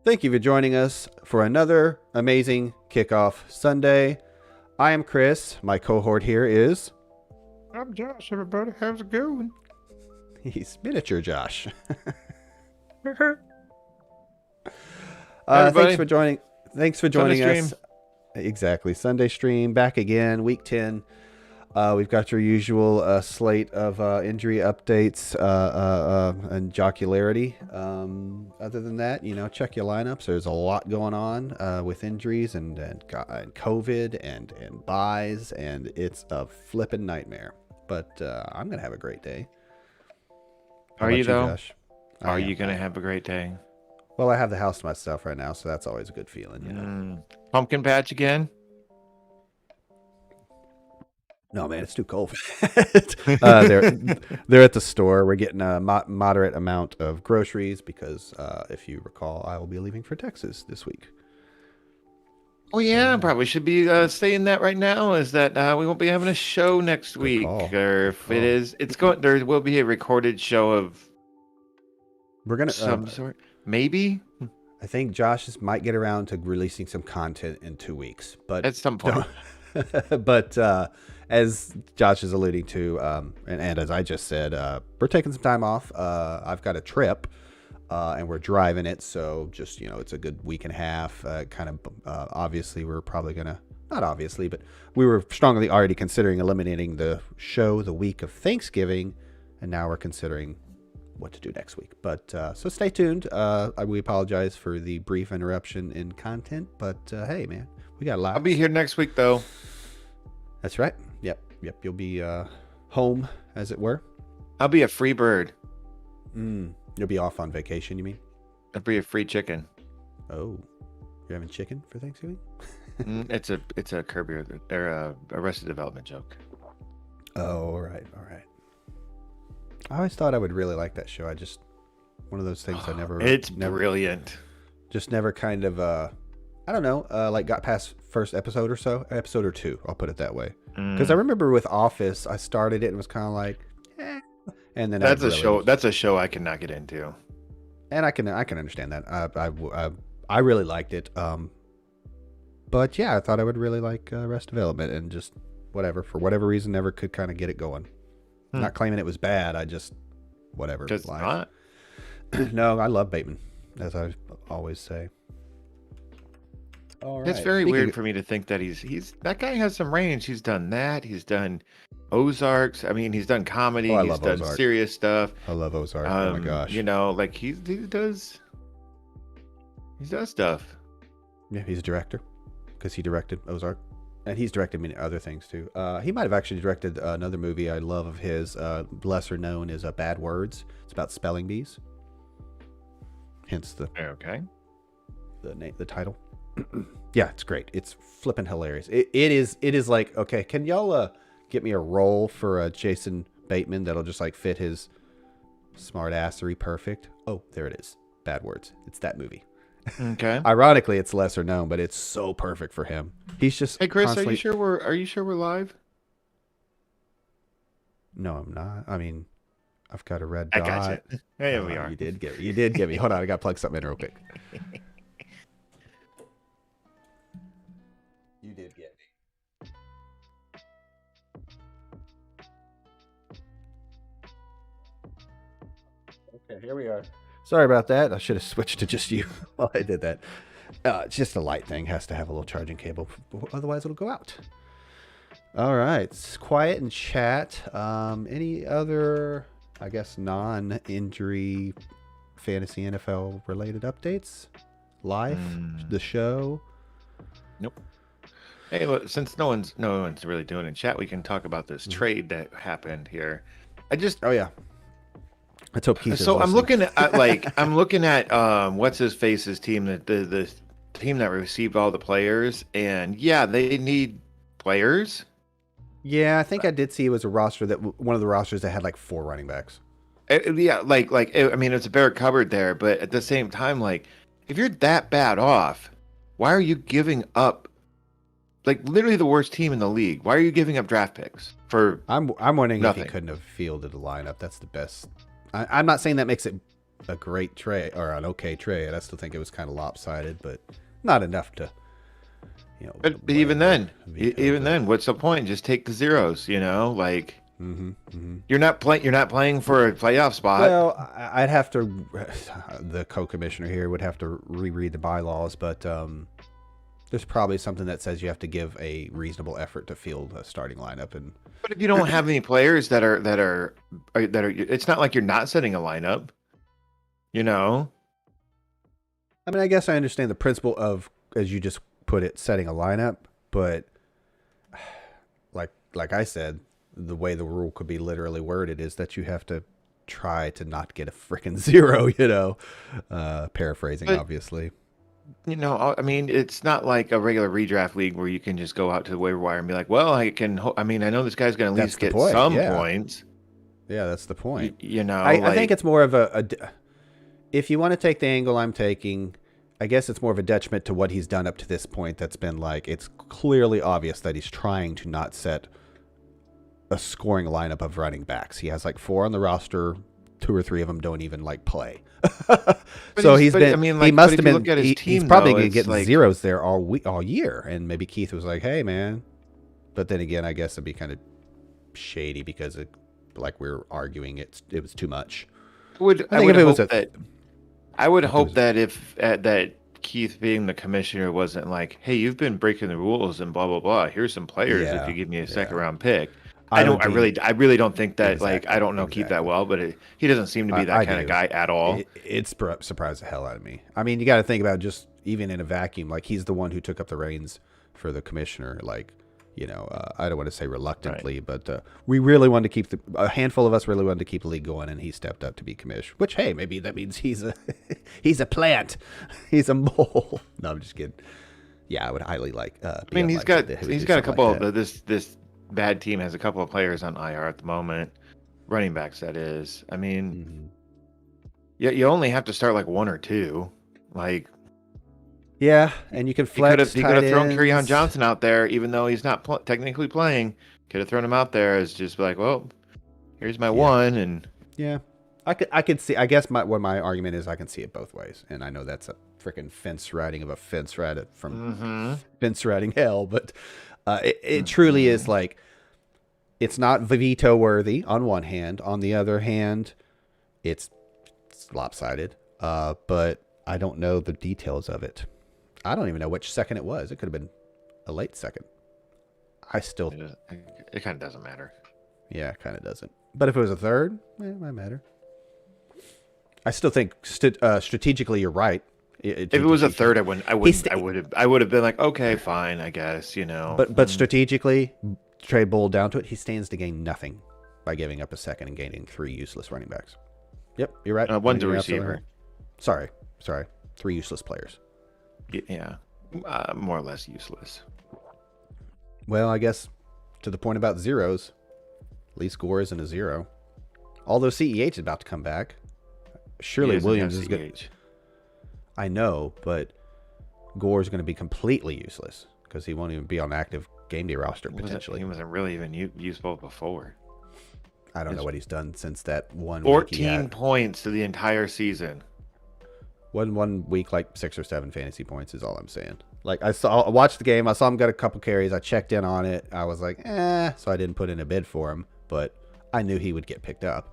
Thank you for joining us for another amazing Kickoff Sunday. I am Chris. My cohort here is... I'm Josh, everybody. How's it going? He's miniature Josh. Everybody. Thanks for joining. Thanks for Sunday joining us. Exactly. Sunday stream back again, week 10. We've got your usual slate of injury updates and jocularity. Other than that, check your lineups. There's a lot going on with injuries and COVID and buys, and it's a flipping nightmare. But I'm going to have a great day. How Are about you, though? Josh? Are you going to have a great day? Well, I have the house to myself right now, so that's always a good feeling, Pumpkin patch again? No, man, it's too cold. They're at the store. We're getting a moderate amount of groceries because, if you recall, I will be leaving for Texas this week. Oh, yeah, probably should be saying that right now, is that we won't be having a show next week. Or if it is, there will be a recorded show of some sort. Maybe? I think Josh might get around to releasing some content in 2 weeks. But at some point. But as Josh is alluding to, and as I just said, we're taking some time off. I've got a trip, and we're driving it. So just, it's a good week and a half. Obviously, we're probably going to, not obviously, but we were strongly already considering eliminating the show the week of Thanksgiving. And now we're considering what to do next week. But so stay tuned. We apologize for the brief interruption in content. But hey, man, we got a lot. I'll be here next week, though. That's right. Yep. You'll be home, as it were. I'll be a free bird. You'll be off on vacation, you mean? I'll be a free chicken. Oh, you're having chicken for Thanksgiving? It's a Kirby or Arrested Development joke. Oh, all right. I always thought I would really like that show. One of those things I never. It's brilliant. Just never kind of I don't know, like got past first episode or two. I'll put it that way. Because I remember with Office, I started it and was kind of like, and then that's a show I cannot get into. And I can understand that. I really liked it. But yeah, I thought I would really like Arrested Development, and just for whatever reason, never could kind of get it going. Not claiming it was bad. I just whatever. Just not. No, I love Bateman, as I always say. All right. It's very weird for me to think that he's that guy has some range. He's done that. He's done Ozarks. I mean, he's done comedy. He's done Ozark. Serious stuff. I love Ozark. Oh my gosh. Like he does stuff. Yeah, he's a director because he directed Ozark, and he's directed many other things too. He might have actually directed another movie I love of his, lesser known, is Bad Words. It's about spelling bees. Hence the title. Yeah, it's great. It's flipping hilarious. It is like, okay, can y'all get me a role for Jason Bateman that'll just like fit his smart assery perfect? Oh, there it is. Bad Words. It's that movie. Okay. Ironically, it's lesser known, but it's so perfect for him. He's just Hey Chris, are you sure we're live? No, I'm not. I mean, I've got a red dot. I got you. There we are. You did get me. Hold on, I gotta plug something in real quick. You did get me. Okay, here we are. Sorry about that. I should have switched to just you while I did that. It's just a light thing. Has to have a little charging cable. Otherwise, it'll go out. All right. It's quiet in chat. Any other, I guess, non-injury fantasy NFL related updates? Life? The show? Nope. Hey, look, since no one's really doing it in chat, we can talk about this trade that happened here. Oh yeah. Let's hope Keith is so listening. I'm looking at what's his face's team, the team that received all the players, and yeah, they need players. Yeah, I think I did see it was a roster one of the rosters that had like 4 running backs. I mean, it's a bare cupboard there, but at the same time, like, if you're that bad off, why are you giving up? Like, literally the worst team in the league. Why are you giving up draft picks for? I'm wondering nothing? if he couldn't have fielded a lineup. That's the best. I'm not saying that makes it a great trade or an okay trade. I still think it was kind of lopsided, but not enough to, But even then, what's the point? Just take the zeros, like you're not playing for a playoff spot. Well, I'd have to, the co-commissioner here would have to reread the bylaws, but there's probably something that says you have to give a reasonable effort to field a starting lineup. But if you don't have any players that are, it's not like you're not setting a lineup. I mean, I guess I understand the principle of, as you just put it, setting a lineup, but like I said, the way the rule could be literally worded is that you have to try to not get a freaking zero, paraphrasing, obviously. I mean, it's not like a regular redraft league where you can just go out to the waiver wire and be like, well, I know this guy's going to at least get some points. Yeah, that's the point. I think it's more of if you want to take the angle I'm taking, I guess it's more of a detriment to what he's done up to this point. That's been like, it's clearly obvious that he's trying to not set a scoring lineup of running backs. He has like 4 on the roster. 2 or 3 of them don't even like play. So he must have been. He's probably going to get zeros there all year. And maybe Keith was like, "Hey, man," but then again, I guess it'd be kind of shady because like we're arguing it was too much. I would hope that if that Keith being the commissioner wasn't like, "Hey, you've been breaking the rules and blah blah blah. Here's some players if you give me a second round pick." I really don't think that. Exactly, I don't know Keith that well, but he doesn't seem to be that kind of guy at all. It surprised the hell out of me. I mean, you got to think about just even in a vacuum, like he's the one who took up the reins for the commissioner. Like, I don't want to say reluctantly, but we really wanted to keep a handful of us really wanted to keep the league going, and he stepped up to be commish. Which, hey, maybe that means he's a plant, he's a mole. No, I'm just kidding. Yeah, I would highly like. He's got a couple of this. Bad team has a couple of players on IR at the moment, running backs that is. I mean, you only have to start like 1 or 2, like. Yeah, and you can flex. He could have thrown Kerryon Johnson out there, even though he's not technically playing. Could have thrown him out there as just like, well, here's my one, and I could see. I guess what my argument is, I can see it both ways, and I know that's a freaking fence riding of a fence rat from fence riding hell, but. It truly is like, it's not veto worthy on one hand. On the other hand, it's lopsided. But I don't know the details of it. I don't even know which second it was. It could have been a late second. It kind of doesn't matter. Yeah, it kind of doesn't. But if it was a third, it might matter. I still think strategically you're right. If it was a third, I would have been like, okay, fine, I guess, But strategically, trade bowl down to it, he stands to gain nothing by giving up a second and gaining 3 useless running backs. Yep, you're right. One's a receiver. Sorry, 3 useless players. Yeah, more or less useless. Well, I guess to the point about zeros, Lee Gore isn't a zero. Although CEH is about to come back, surely Williams is good. I know, but Gore's going to be completely useless because he won't even be on active game day roster potentially. He wasn't really even useful before. I don't know what he's done since that 1 week. 14 points to the entire season. One week, like 6 or 7 fantasy points is all I'm saying. Like I watched the game. I saw him get a couple carries. I checked in on it. I was like, so I didn't put in a bid for him, but I knew he would get picked up.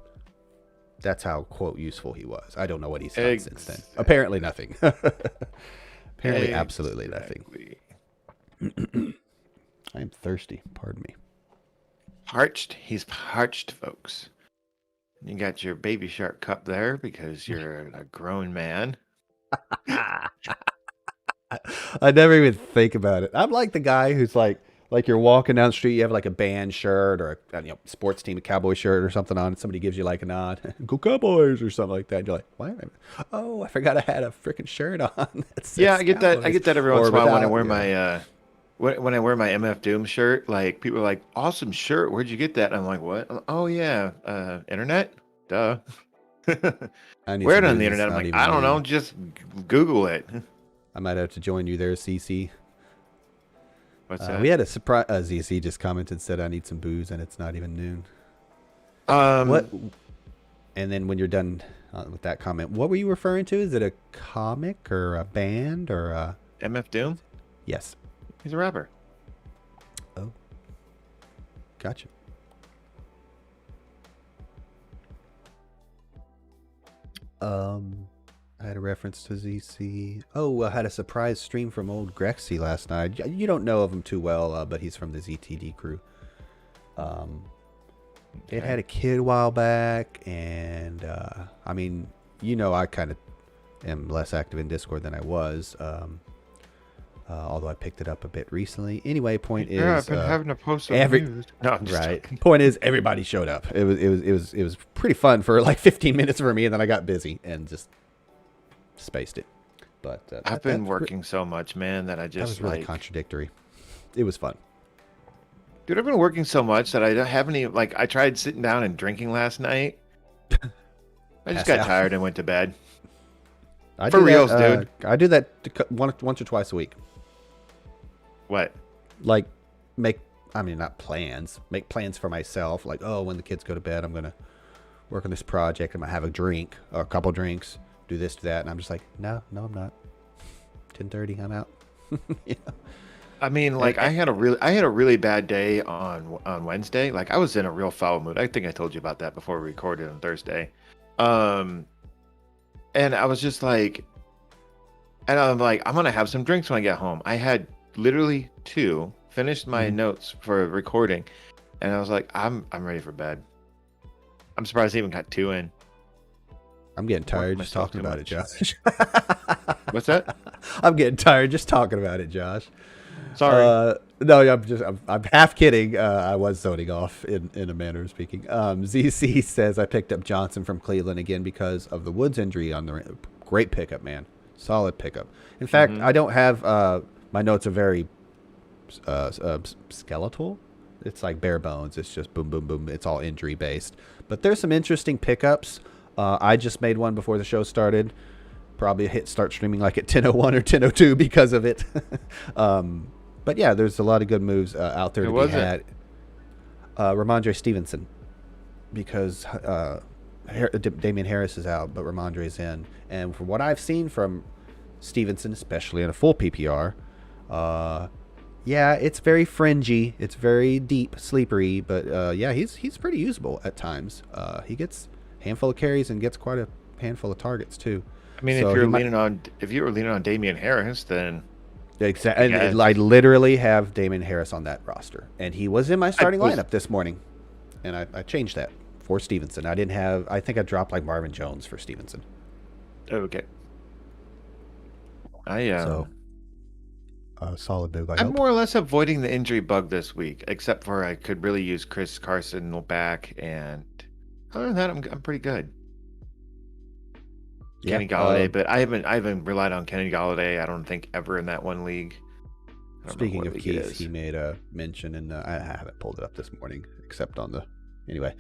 That's how, quote, useful he was. I don't know what he's done since then. Apparently nothing. Apparently absolutely nothing. I am thirsty. Pardon me. Parched. He's parched, folks. You got your Baby Shark cup there because you're a grown man. I never even think about it. I'm like the guy who's like you're walking down the street, you have like a band shirt or a sports team, a Cowboy shirt or something on, and somebody gives you like a nod, "Go Cowboys" or something like that. And you're like, "What? Oh, I forgot I had a freaking shirt on." Yeah, I get that. I get that every once in a while when I wear my when I wear my MF Doom shirt. Like people are like, "Awesome shirt. Where'd you get that?" And I'm like, "What? Oh yeah, internet. Duh." Wear it on the internet. I'm like, I don't know. Just Google it. I might have to join you there, CC. What's that? We had a surprise. ZC just commented, said, "I need some booze," and it's not even noon. What? And then when you're done with that comment. What were you referring to? Is it a comic or a band or a... MF Doom? Yes. He's a rapper. Oh. Gotcha. I had a reference to ZC. Oh, I had a surprise stream from old Grexy last night. You don't know of him too well, but he's from the ZTD crew. It had a kid a while back, and I mean, I kind of am less active in Discord than I was, although I picked it up a bit recently. Anyway, point is, I've been having to post some news. No, I'm just right. joking. Point is, everybody showed up. It was pretty fun for like 15 minutes for me, and then I got busy and just spaced it. But I've been working so much, man, that I just that was really contradictory. It was fun. Dude, I've been working so much that I don't have any, I tried sitting down and drinking last night. I just got tired and went to bed. For reals, dude. I do that once or twice a week. What? Make plans for myself. Like, oh, when the kids go to bed, I'm going to work on this project. I'm going to have a drink or a couple drinks, do this, do that. And I'm just like, no, I'm not. 10:30, I'm out. I mean, I had a really bad day on Wednesday. I was in a real foul mood. I think I told you about that before we recorded on Thursday. And I was just and I'm like, I'm gonna have some drinks when I get home. I had literally 2, finished my notes for recording, and I was like, I'm ready for bed. I'm surprised I even got 2 in. I'm getting tired just talking about it, Josh. What's that? I'm getting tired just talking about it, Josh. Sorry. No, I'm half kidding. I was zoning off in a manner of speaking. ZC says I picked up Johnson from Cleveland again because of the Woods injury on the great pickup, man. Solid pickup. In fact, I don't have my notes are very skeletal. It's like bare bones. It's just boom, boom, boom. It's all injury based. But there's some interesting pickups. I just made one before the show started. Probably hit start streaming like at 10:01 or 10:02 because of it. But yeah, there's a lot of good moves out there to be had. Ramondre Stevenson, because Damian Harris is out, but Ramondre's in. And from what I've seen from Stevenson, especially in a full PPR, yeah, it's very fringy. It's very deep, sleepery, but yeah, he's pretty usable at times. He gets a handful of carries and gets quite a handful of targets too. I mean, so if you were leaning on Damian Harris, then exactly. I literally have Damian Harris on that roster, and he was in my starting lineup this morning, and I changed that for Stevenson. I think I dropped Marvin Jones for Stevenson. Okay. Solid move. I'm more or less avoiding the injury bug this week, except for I could really use Chris Carson back, and other than that, I'm pretty good. Yeah, Kenny Galladay, but I haven't relied on Kenny Galladay. I don't think ever in that one league. Speaking of Keith, he made a mention, and I haven't pulled it up this morning, except on the anyway.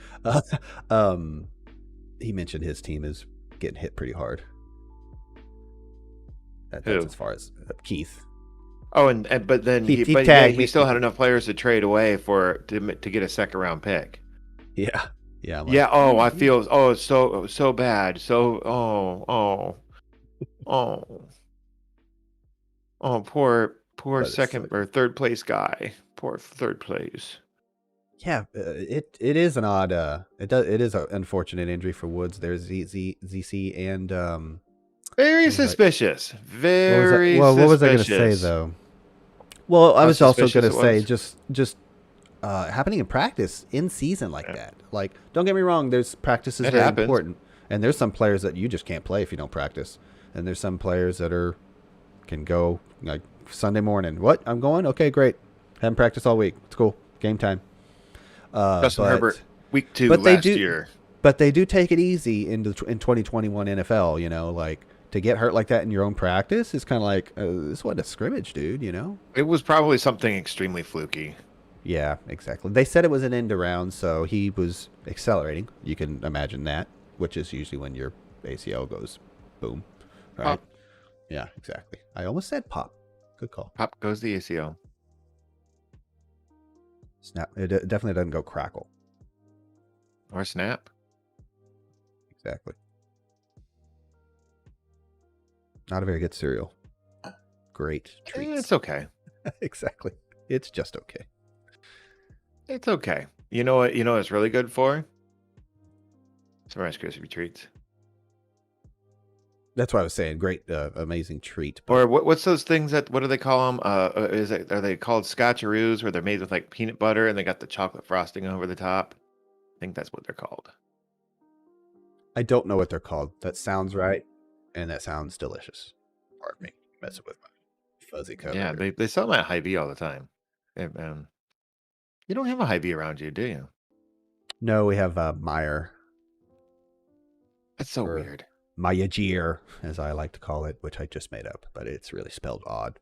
He mentioned his team is getting hit pretty hard. That's as far as Keith. Oh, but then he still had enough players to trade away to get a second round pick. Yeah. Yeah. Oh, I feel so bad. Poor second or third place guy. Poor third place. Yeah, it is an odd. It is an unfortunate injury for Woods. There's ZC and very suspicious. Very. What was I going to say though? Well, I was also going to say just happening in practice in season like that. Don't get me wrong. There's practice is very important, and there's some players that you just can't play if you don't practice, and there's some players that can go Sunday morning. What? I'm going? Okay, great. Haven't practiced all week. It's cool. Game time. Justin Herbert, week 2 last year. But they do take it easy in 2021 NFL. To get hurt like that in your own practice is kind of this wasn't a scrimmage, dude. It was probably something extremely fluky. Yeah, exactly. They said it was an end around, so he was accelerating. You can imagine that, which is usually when your ACL goes boom. Right? Pop. Yeah, exactly. I almost said pop. Good call. Pop goes the ACL. Snap. It definitely doesn't go crackle. Or snap. Exactly. Not a very good cereal. Great treats. It's okay. Exactly. It's just okay. It's okay. You know what? You know what it's really good for? Some Rice Krispie treats. That's what I was saying. Great, amazing treat. Or what's those things that? What do they call them? Are they called Scotcheroos, where they're made with like peanut butter and they got the chocolate frosting over the top? I think that's what they're called. I don't know what they're called. That sounds right, and that sounds delicious. Pardon me, messing with my fuzzy cover. Yeah, they sell them at Hy-Vee all the time. You don't have a Hy-Vee around you, do you? No, we have Meyer. That's so weird. Mayagir, as I like to call it, which I just made up, but it's really spelled odd.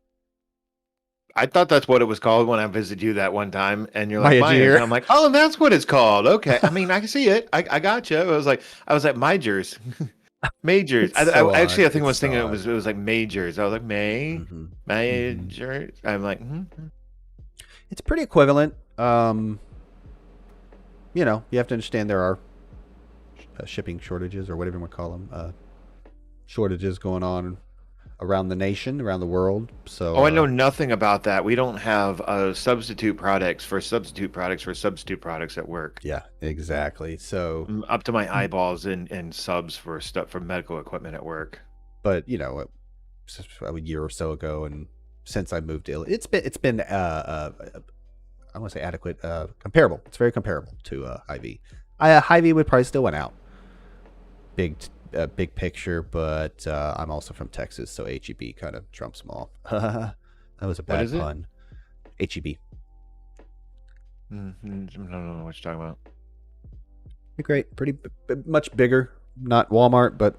I thought that's what it was called when I visited you that one time, and you're like Myers, and I'm like, oh, that's what it's called. Okay, I mean, I can see it. I got you. I was like Majors, Majors. I think I was thinking it was like Majors. I was like Majors. Mm-hmm. I'm like, it's pretty equivalent. You know, you have to understand there are shipping shortages, or whatever you want to call them, shortages going on around the nation, around the world. So I know nothing about that. We don't have substitute products for substitute products for substitute products at work. Yeah, exactly. So I'm up to my eyeballs in subs for stuff for medical equipment at work. But you know, a year or so ago, and since I moved to it's been I want to say adequate, comparable. It's very comparable to Hy-Vee. Hy-Vee would probably still win out. Big picture, but I'm also from Texas, so HEB kind of trumps them all. That was a bad pun. HEB. I don't know what you're talking about. Great, pretty much bigger. Not Walmart, but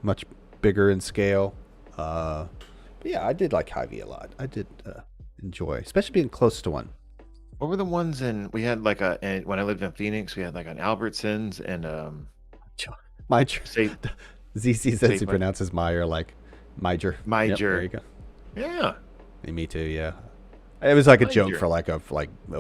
much bigger in scale. Yeah, I did like Hy-Vee a lot. I did enjoy, especially being close to one. What were the ones we had like when I lived in Phoenix, we had like an Albertsons and ZC says he pronounces Meyer like Major. Major. Yep, there you go. Yeah. Me too. Yeah. It was like a joke for like a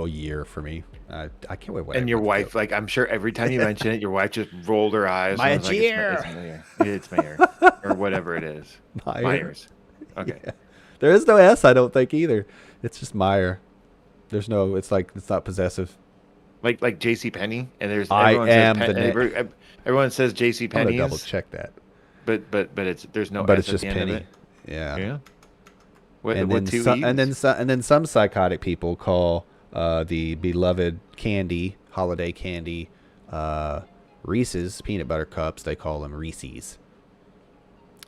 year for me. I can't wait. And your wife, like, I'm sure every time you mention it, your wife just rolled her eyes. Major. It's Mayer or whatever it is. Myers. Okay. Yeah. There is no S, I don't think either. It's just Meyer. There's no. It's not possessive. Like JC Penney, and there's everyone says JC Penney. I'm gonna double check that. But there's no. But S it's just Penny. Yeah. Yeah. And then some psychotic people call the beloved candy, holiday candy, Reese's peanut butter cups. They call them Reese's.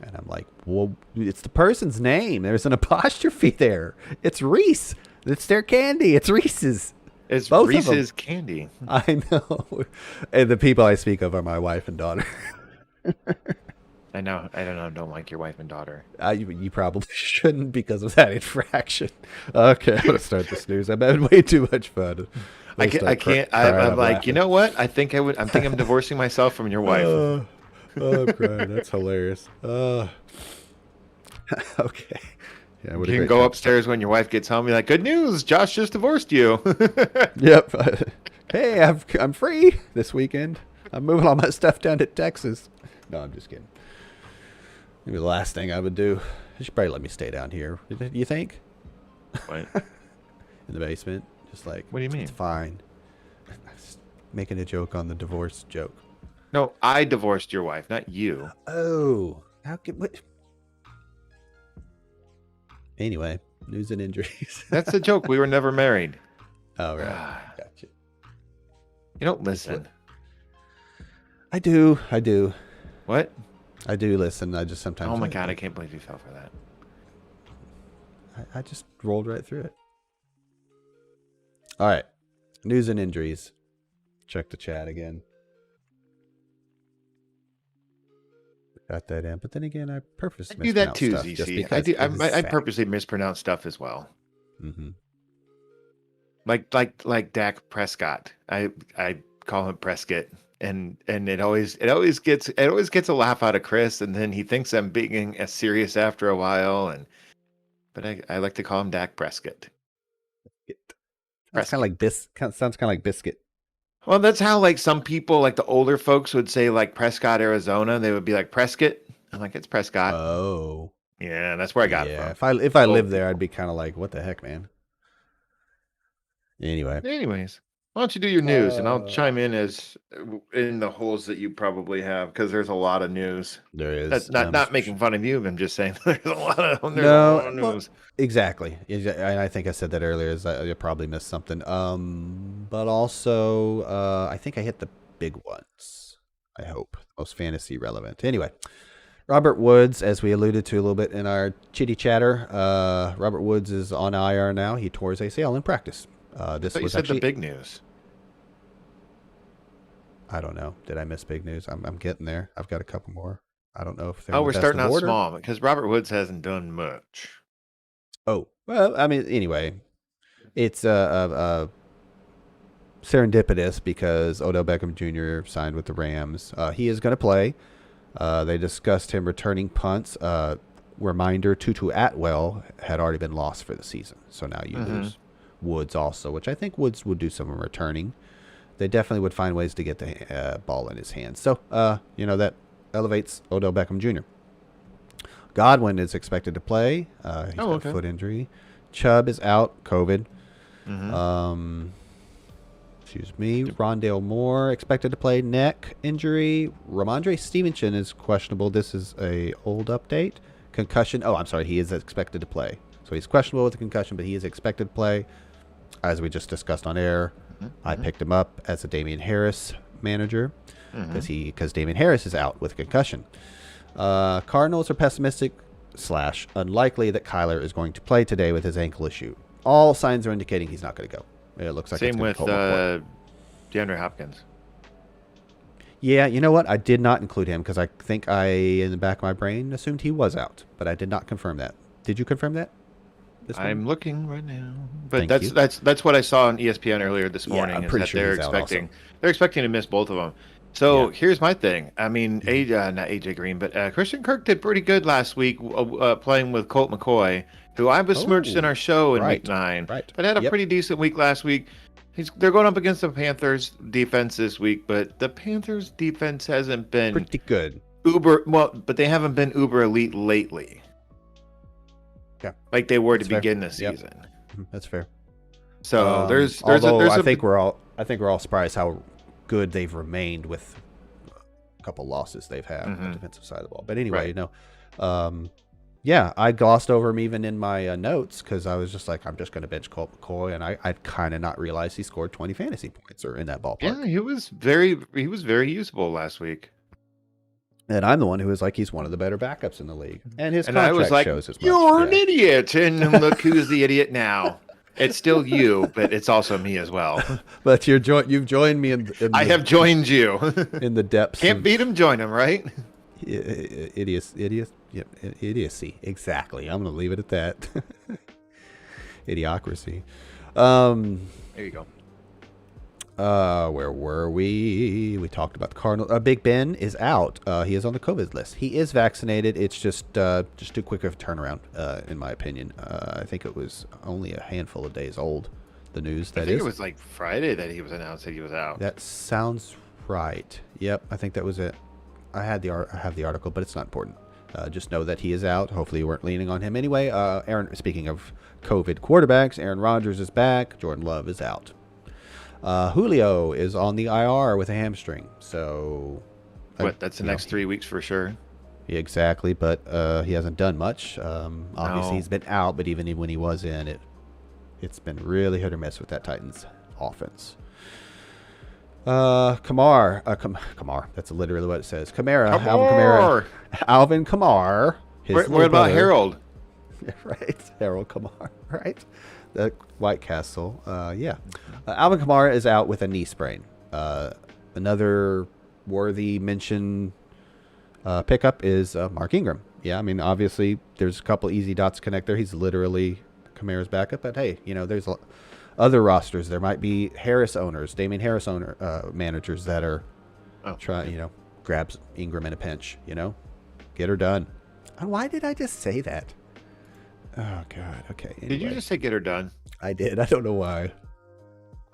And I'm like, well, it's the person's name. There's an apostrophe there. It's Reese. It's their candy. It's Reese's. It's both Reese's candy. I know. And the people I speak of are my wife and daughter. I know. I don't like your wife and daughter. You probably shouldn't because of that infraction. Okay, I'm going to start the snooze. I'm having way too much fun. I can't. I'm like, laughing. You know what? I think I'm divorcing myself from your wife. Oh, I'm crying. That's hilarious. Okay. Yeah, you can go upstairs when your wife gets home and be like, good news, Josh just divorced you. Yep. Hey, I'm free this weekend. I'm moving all my stuff down to Texas. No, I'm just kidding. Maybe the last thing I would do. They should probably let me stay down here. You think? What? In the basement. Just like, what do you mean? It's fine. Making a joke on the divorce joke. No, I divorced your wife, not you. Oh. How could... What? Anyway, news and injuries. That's a joke. We were never married. Oh, right. Gotcha. You don't listen. I do. What? I do listen. I just sometimes... Oh, my God. I can't believe you fell for that. I just rolled right through it. All right. News and injuries. Check the chat again. Got that in, but then again, I purposely do that too, ZC. I purposely mispronounce stuff as well. Mm-hmm. Like Dak Prescott. I call him Prescott, and it always gets a laugh out of Chris, and then he thinks I'm being serious after a while, but I like to call him Dak Prescott. Sounds kind of like biscuit. Well, that's how like some people, like the older folks, would say like Prescott, Arizona. They would be like Prescott. I'm like, it's Prescott. Oh, Yeah, that's where I got it from. If I lived there, I'd be kind of like, what the heck, man. Anyway. Anyways, why don't you do your news, and I'll chime in as in the holes that you probably have, because there's a lot of news. There is. That's not making fun of you. I'm just saying there's a lot of news. Well, exactly. I think I said that earlier. Is that you probably missed something. But also, I think I hit the big ones. I hope most fantasy relevant. Anyway, Robert Woods, as we alluded to a little bit in our chitty chatter, Robert Woods is on IR now. He tore his ACL in practice. This was actually the big news. I don't know. Did I miss big news? I'm getting there. I've got a couple more. I don't know if they're. Oh, we're starting out small because Robert Woods hasn't done much. Oh well, I mean, anyway, it's serendipitous because Odell Beckham Jr. signed with the Rams. He is going to play. They discussed him returning punts. Reminder: Tutu Atwell had already been lost for the season, so now you lose Woods also, which I think Woods would do some returning. They definitely would find ways to get the ball in his hands. So, that elevates Odell Beckham Jr. Godwin is expected to play. He's got a foot injury. Chubb is out, COVID. Excuse me. Rondale Moore expected to play, neck injury. Ramondre Stevenson is questionable. This is a old update. Concussion. Oh, I'm sorry. He is expected to play. So he's questionable with a concussion, but he is expected to play. As we just discussed on air, I picked him up as a Damian Harris manager because Damian Harris is out with a concussion. Cardinals are pessimistic / unlikely that Kyler is going to play today with his ankle issue. All signs are indicating he's not going to go. It looks like same with DeAndre Hopkins. Yeah, you know what? I did not include him because I think in the back of my brain, assumed he was out, but I did not confirm that. Did you confirm that? I'm looking right now, but that's what I saw on ESPN earlier this morning. I'm pretty sure they're expecting to miss both of them. So here's my thing. I mean, not AJ Green, but Christian Kirk did pretty good last week playing with Colt McCoy, who I besmirched in our show in week 9, but had a pretty decent week last week. They're going up against the Panthers defense this week, but the Panthers defense hasn't been pretty good. But they haven't been uber elite lately. Yeah, like they were to begin the season. That's fair. So there's I think we're all surprised how good they've remained with a couple losses they've had on the defensive side of the ball. But anyway, I glossed over him even in my notes because I was just like, I'm just going to bench Colt McCoy, and I kind of not realized he scored 20 fantasy points or in that ballpark. Yeah, he was very usable last week. And I'm the one who was like, he's one of the better backups in the league. And his contract I was like, shows as much. You're an idiot. And look who's the idiot now. It's still you, but it's also me as well. But you've joined me I have joined you. In the depths. Can't beat him, join him, right? Idiocy. Exactly. I'm going to leave it at that. Idiocracy. There you go. Where were we? We talked about the Cardinals. Big Ben is out. He is on the COVID list. He is vaccinated. It's just too quick of a turnaround, in my opinion. I think it was only a handful of days old. The news I think it was like Friday that he was announced that he was out. That sounds right. Yep, I think that was it. I have the article, but it's not important. Just know that he is out. Hopefully, you weren't leaning on him anyway. Speaking of COVID quarterbacks, Aaron Rodgers is back. Jordan Love is out. Julio is on the IR with a hamstring. So, that's the next 3 weeks for sure. Yeah, exactly, but he hasn't done much. Obviously, he's been out, but even when he was in, it's been really hit or miss with that Titans offense. Kamar. That's literally what it says. Alvin Kamara. What about Harold? Right, Harold Kamar. Right, the White Castle. Alvin Kamara is out with a knee sprain. Another worthy mention pickup is Mark Ingram. Yeah, I mean, obviously, there's a couple easy dots to connect there. He's literally Kamara's backup, but hey, there's other rosters. There might be Harris owners, Damian Harris managers that are trying, grabs Ingram in a pinch, get her done. Why did I just say that? Oh God. Okay. Anyway. Did you just say get her done? I did. I don't know why.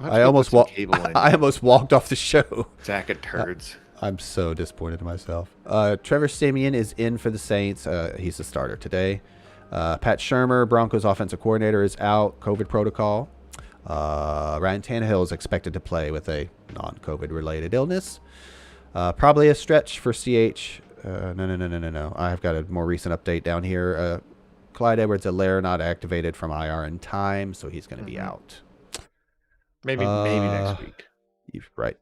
I almost walked off the show. Sack of turds. I'm so disappointed in myself. Trevor Siemian is in for the Saints. He's the starter today. Pat Shurmur, Broncos offensive coordinator, is out. COVID protocol. Ryan Tannehill is expected to play with a non-COVID related illness. Probably a stretch for CH. No. I've got a more recent update down here. Clyde Edwards-Helaire not activated from IR in time, so he's going to be out. Maybe next week. Right.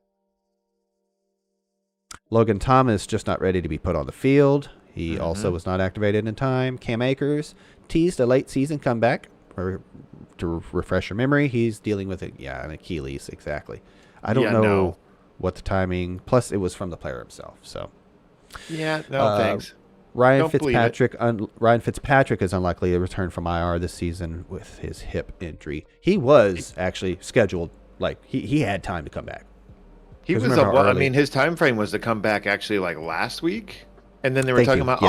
Logan Thomas just not ready to be put on the field. He also was not activated in time. Cam Akers teased a late season comeback. To refresh your memory, he's dealing with an Achilles, exactly. I don't know what the timing. Plus, it was from the player himself. So. Yeah. No. Thanks. Ryan Fitzpatrick is unlikely to return from IR this season with his hip injury. He was actually scheduled. Like he had time to come back. He was his time frame was to come back actually like last week, and then they were talking about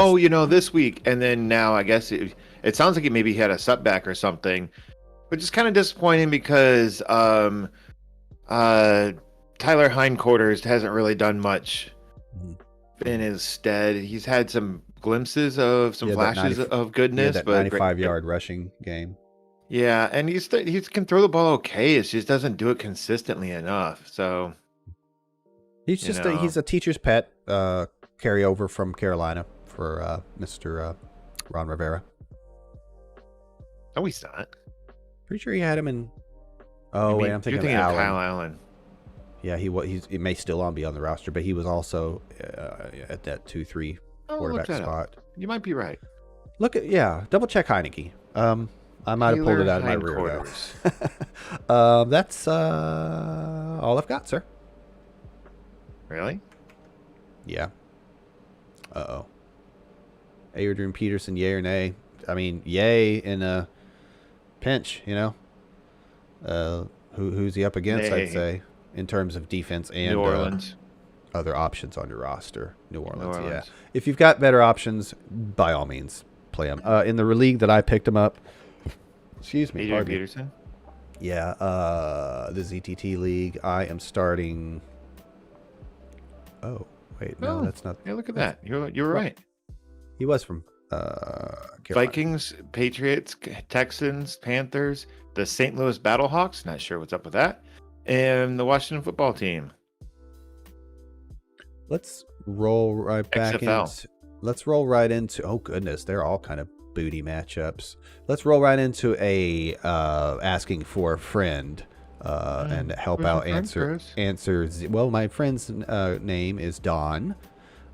this week, and then now I guess it sounds like maybe he had a setback or something, which is kind of disappointing because Tyler Hindquarters hasn't really done much in his stead. He's had some glimpses of some flashes of goodness, that but 95-yard rushing game. Yeah, and he can throw the ball okay. It just doesn't do it consistently enough. So he's just he's a teacher's pet. Carryover from Carolina for Mr. Ron Rivera. No, he's not. Pretty sure he had him in. I'm thinking of Kyle Allen. Yeah, he may still be on the roster, but he was also at that 2-3 quarterback spot. You might be right. Double check Heineke. I might have pulled it out of my rear though. That's all I've got, sir. Really? Yeah. Adrian Peterson, yay or nay? I mean, yay in a pinch, who's he up against, I'd say, in terms of defense and New Orleans. Other options on your roster. New Orleans, yeah. If you've got better options, by all means, play them. In the league that I picked him up, excuse me. Adrian Peterson? Yeah, the ZTT league. I am starting. Oh, wait. No, that's not. Yeah, look at that. You're right. He was from Vikings, Patriots, Texans, Panthers, the St. Louis Battlehawks. Not sure what's up with that. And the Washington football team. Let's roll right back XFL. Let's roll right into. Oh, goodness. They're all kind of booty matchups. Let's roll right into a asking for a friend and help out answers. Well, my friend's name is Don,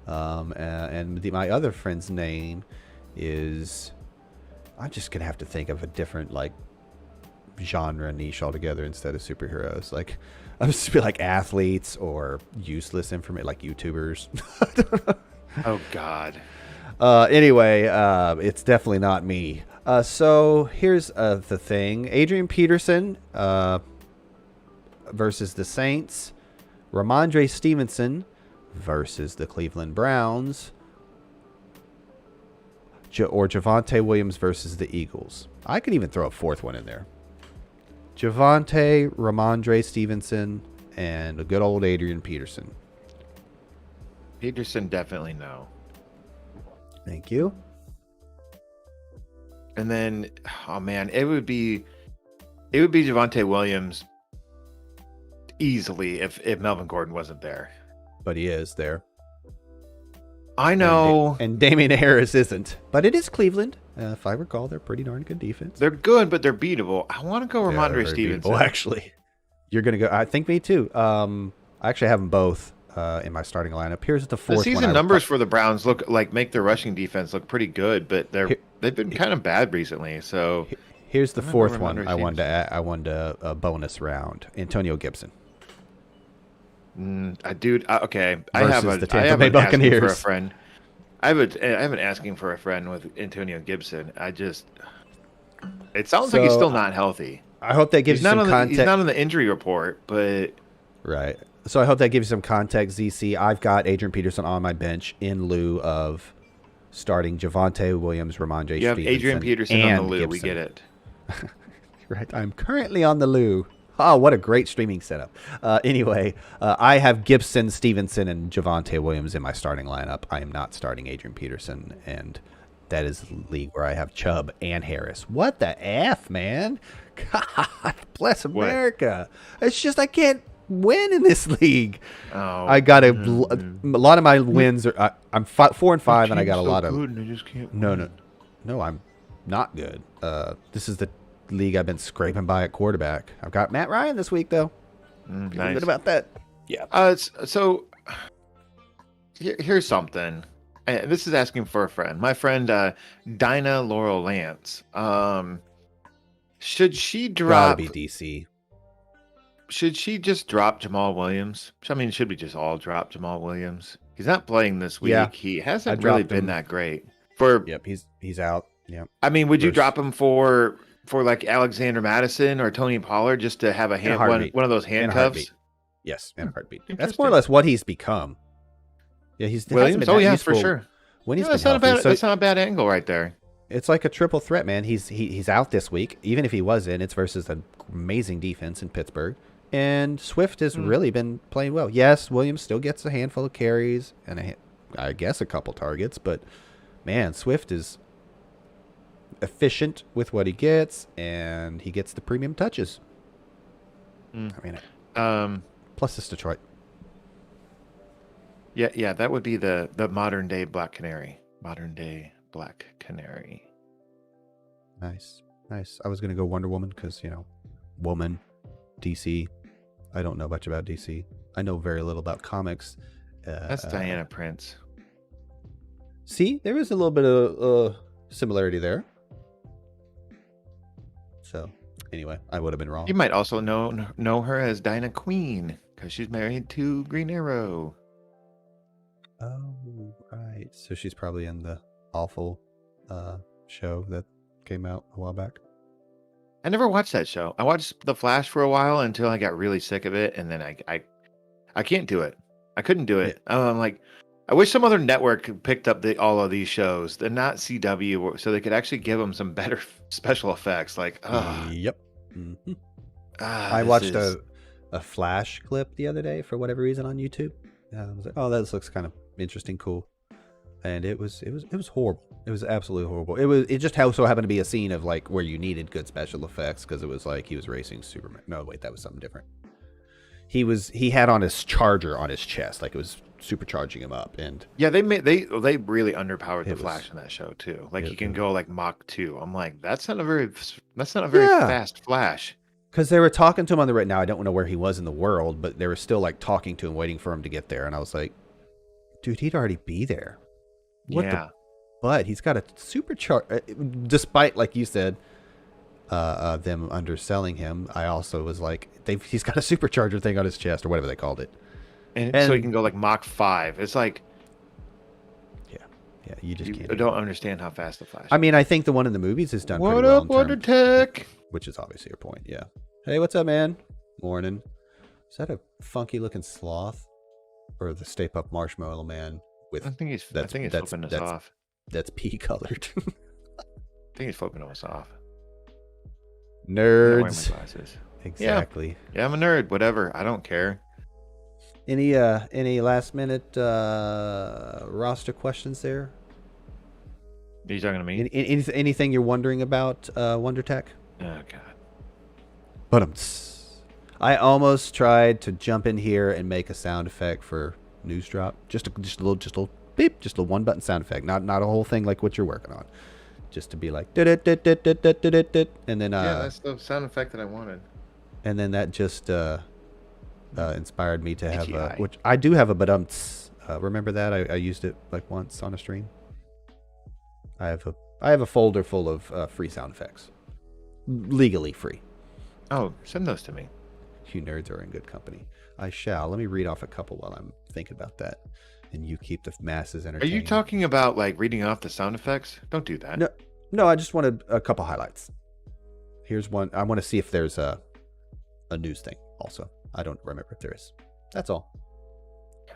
and my other friend's name is. I'm just gonna have to think of a different genre niche altogether instead of superheroes. Like I'm just be like athletes or useless information, like YouTubers. Oh God. Anyway, it's definitely not me. So here's the thing. Adrian Peterson versus the Saints. Ramondre Stevenson versus the Cleveland Browns. Or Javonte Williams versus the Eagles. I could even throw a fourth one in there. Javonte, Ramondre Stevenson, and a good old Adrian Peterson. Peterson, definitely no. Thank you. And then, oh man, it would be Javonte Williams easily if Melvin Gordon wasn't there. But he is there. I know. And Damian Harris isn't. But it is Cleveland. If I recall, they're pretty darn good defense. They're good, but they're beatable. I want to go Ramondre Stevenson. Well, actually, you're going to go. I think me too. I actually have them both in my starting lineup. Here's the fourth one. The season numbers for the Browns make their rushing defense look pretty good, but they've been kind of bad recently. So here's the fourth one. I wanted a bonus round. Antonio Gibson. Okay. I have the Tampa Bay Buccaneers. For a friend. I've been asking for a friend with Antonio Gibson. It sounds like he's still not healthy. I hope that gives you some context. He's not on the injury report, but right. So I hope that gives you some context, ZC. I've got Adrian Peterson on my bench in lieu of starting Javonte Williams, Ramondre Stevenson. You have Adrian Peterson on the loo. Gibson. We get it. Right. I'm currently on the loo. Oh, what a great streaming setup. Anyway, I have Gibson, Stevenson, and Javonte Williams in my starting lineup. I am not starting Adrian Peterson, and that is the league where I have Chubb and Harris. What the F, man? God bless America. What? It's just I can't win in this league. Oh, I got a lot of my wins are I'm 4-5, and I got a lot of. Good and I just can't No, I'm not good. This is the league I've been scraping by at quarterback. I've got Matt Ryan this week, though. Nice. Good about that. Yeah. So here's something. And this is asking for a friend. My friend Dinah Laurel Lance. Should she drop? Gotta be DC. Should she just drop Jamal Williams? I mean, should we just all drop Jamal Williams? He's not playing this week. Yeah, he hasn't really been that great. Yep, he's out. Yeah. I mean, would you drop him for like Alexander Madison or Tony Pollard just to have one of those handcuffs? Yes, in a heartbeat. That's more or less what he's become. Yeah, he's Williams. Oh yeah, for sure. When he's that's not that's not a bad angle right there. It's like a triple threat, man. He's out this week. Even if he was in, it's versus an amazing defense in Pittsburgh. And Swift has really been playing well. Yes, Williams still gets a handful of carries and I guess a couple targets, but man, Swift is efficient with what he gets, and he gets the premium touches. I mean, plus it's Detroit. Yeah, that would be the modern day Black Canary. Modern day Black Canary. Nice. I was gonna go Wonder Woman because woman, DC. I don't know much about DC. I know very little about comics. That's Diana Prince. See, there is a little bit of similarity there. So, anyway, I would have been wrong. You might also know her as Dinah Queen because she's married to Green Arrow. Oh, right. So she's probably in the awful show that came out a while back. I never watched that show. I watched The Flash for a while until I got really sick of it, and then I can't do it. I couldn't do it. Yeah. I'm like, I wish some other network picked up all of these shows. They're not CW, so they could actually give them some better special effects. Like, yep. Mm-hmm. I watched a Flash clip the other day for whatever reason on YouTube. I was like, oh, that looks kind of interesting, cool. And it was horrible. It was absolutely horrible. It just so happened to be a scene of like where you needed good special effects because it was like he was racing Superman. No, wait, that was something different. He had on his charger on his chest, like it was supercharging him up. And yeah, they really underpowered the Flash in that show too. Like he can go like Mach 2. I'm like, that's not a very fast Flash. Because they were talking to him on the right now. I don't know where he was in the world, but they were still like talking to him, waiting for him to get there. And I was like, dude, he'd already be there. But he's got a supercharge. Despite, like you said, them underselling him, I also was like, he's got a supercharger thing on his chest or whatever they called it. And so he can go like Mach 5. It's like, yeah, you just can't. I don't understand how fast the Flash is. I mean, I think the one in the movies is done pretty well. What up, Wonder Tech? Which is obviously your point, yeah. Hey, what's up, man? Morning. Is that a funky looking sloth? Or the Stay Puft Marshmallow Man with... I think he's flipping us off. That's pea colored. I think he's flipping us off. Nerds. My glasses. Exactly. Yeah, I'm a nerd. Whatever. I don't care. Any last minute roster questions there? Are you talking to me? Anything you're wondering about Wonder Tech? Oh God. But I almost tried to jump in here and make a sound effect for News Drop. Just a little beep, just a one button sound effect. Not a whole thing like what you're working on. Just to be like and then that's the sound effect that I wanted. And then that just inspired me to have which I do have a remember that I used it like once on a stream. I have a folder full of free sound effects, legally free. Oh, send those to me. You nerds are in good company. I shall. Let me read off a couple while I'm thinking about that, and you keep the masses entertained. Are you talking about like reading off the sound effects? Don't do that. No. I just wanted a couple highlights. Here's one. I want to see if there's a news thing. Also, I don't remember if there is. That's all.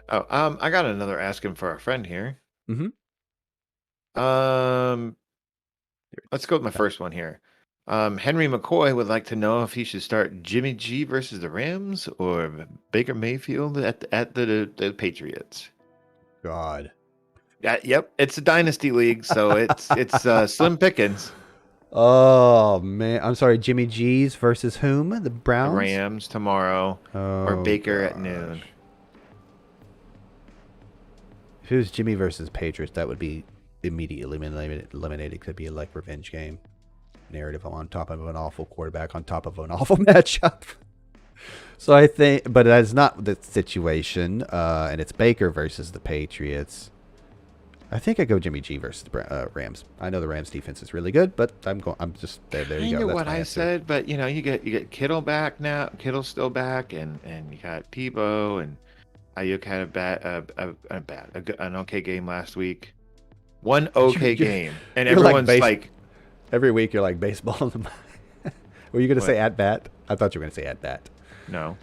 Oh, I got another asking for a friend here. Mm-hmm. Let's go with my first one here. Henry McCoy would like to know if he should start Jimmy G versus the Rams or Baker Mayfield at the Patriots. God. Yep, it's a dynasty league, so it's slim pickings. Oh man, I'm sorry. Jimmy G's versus whom? The Browns. The Rams tomorrow, or Baker at noon. If it was Jimmy versus Patriots, that would be immediately eliminated. Could be like revenge game narrative on top of an awful quarterback on top of an awful matchup. So I think, but that is not the situation, and it's Baker versus the Patriots. I think I go Jimmy G versus the Rams. I know the Rams defense is really good, but I'm just there. There you go. That's what I said, but you get Kittle back now. Kittle's still back, and you got Tebow, and Ayuk had an okay game last week. One okay game, and everyone's like every week you're like baseball. Were you going to say at bat? I thought you were going to say at bat. No.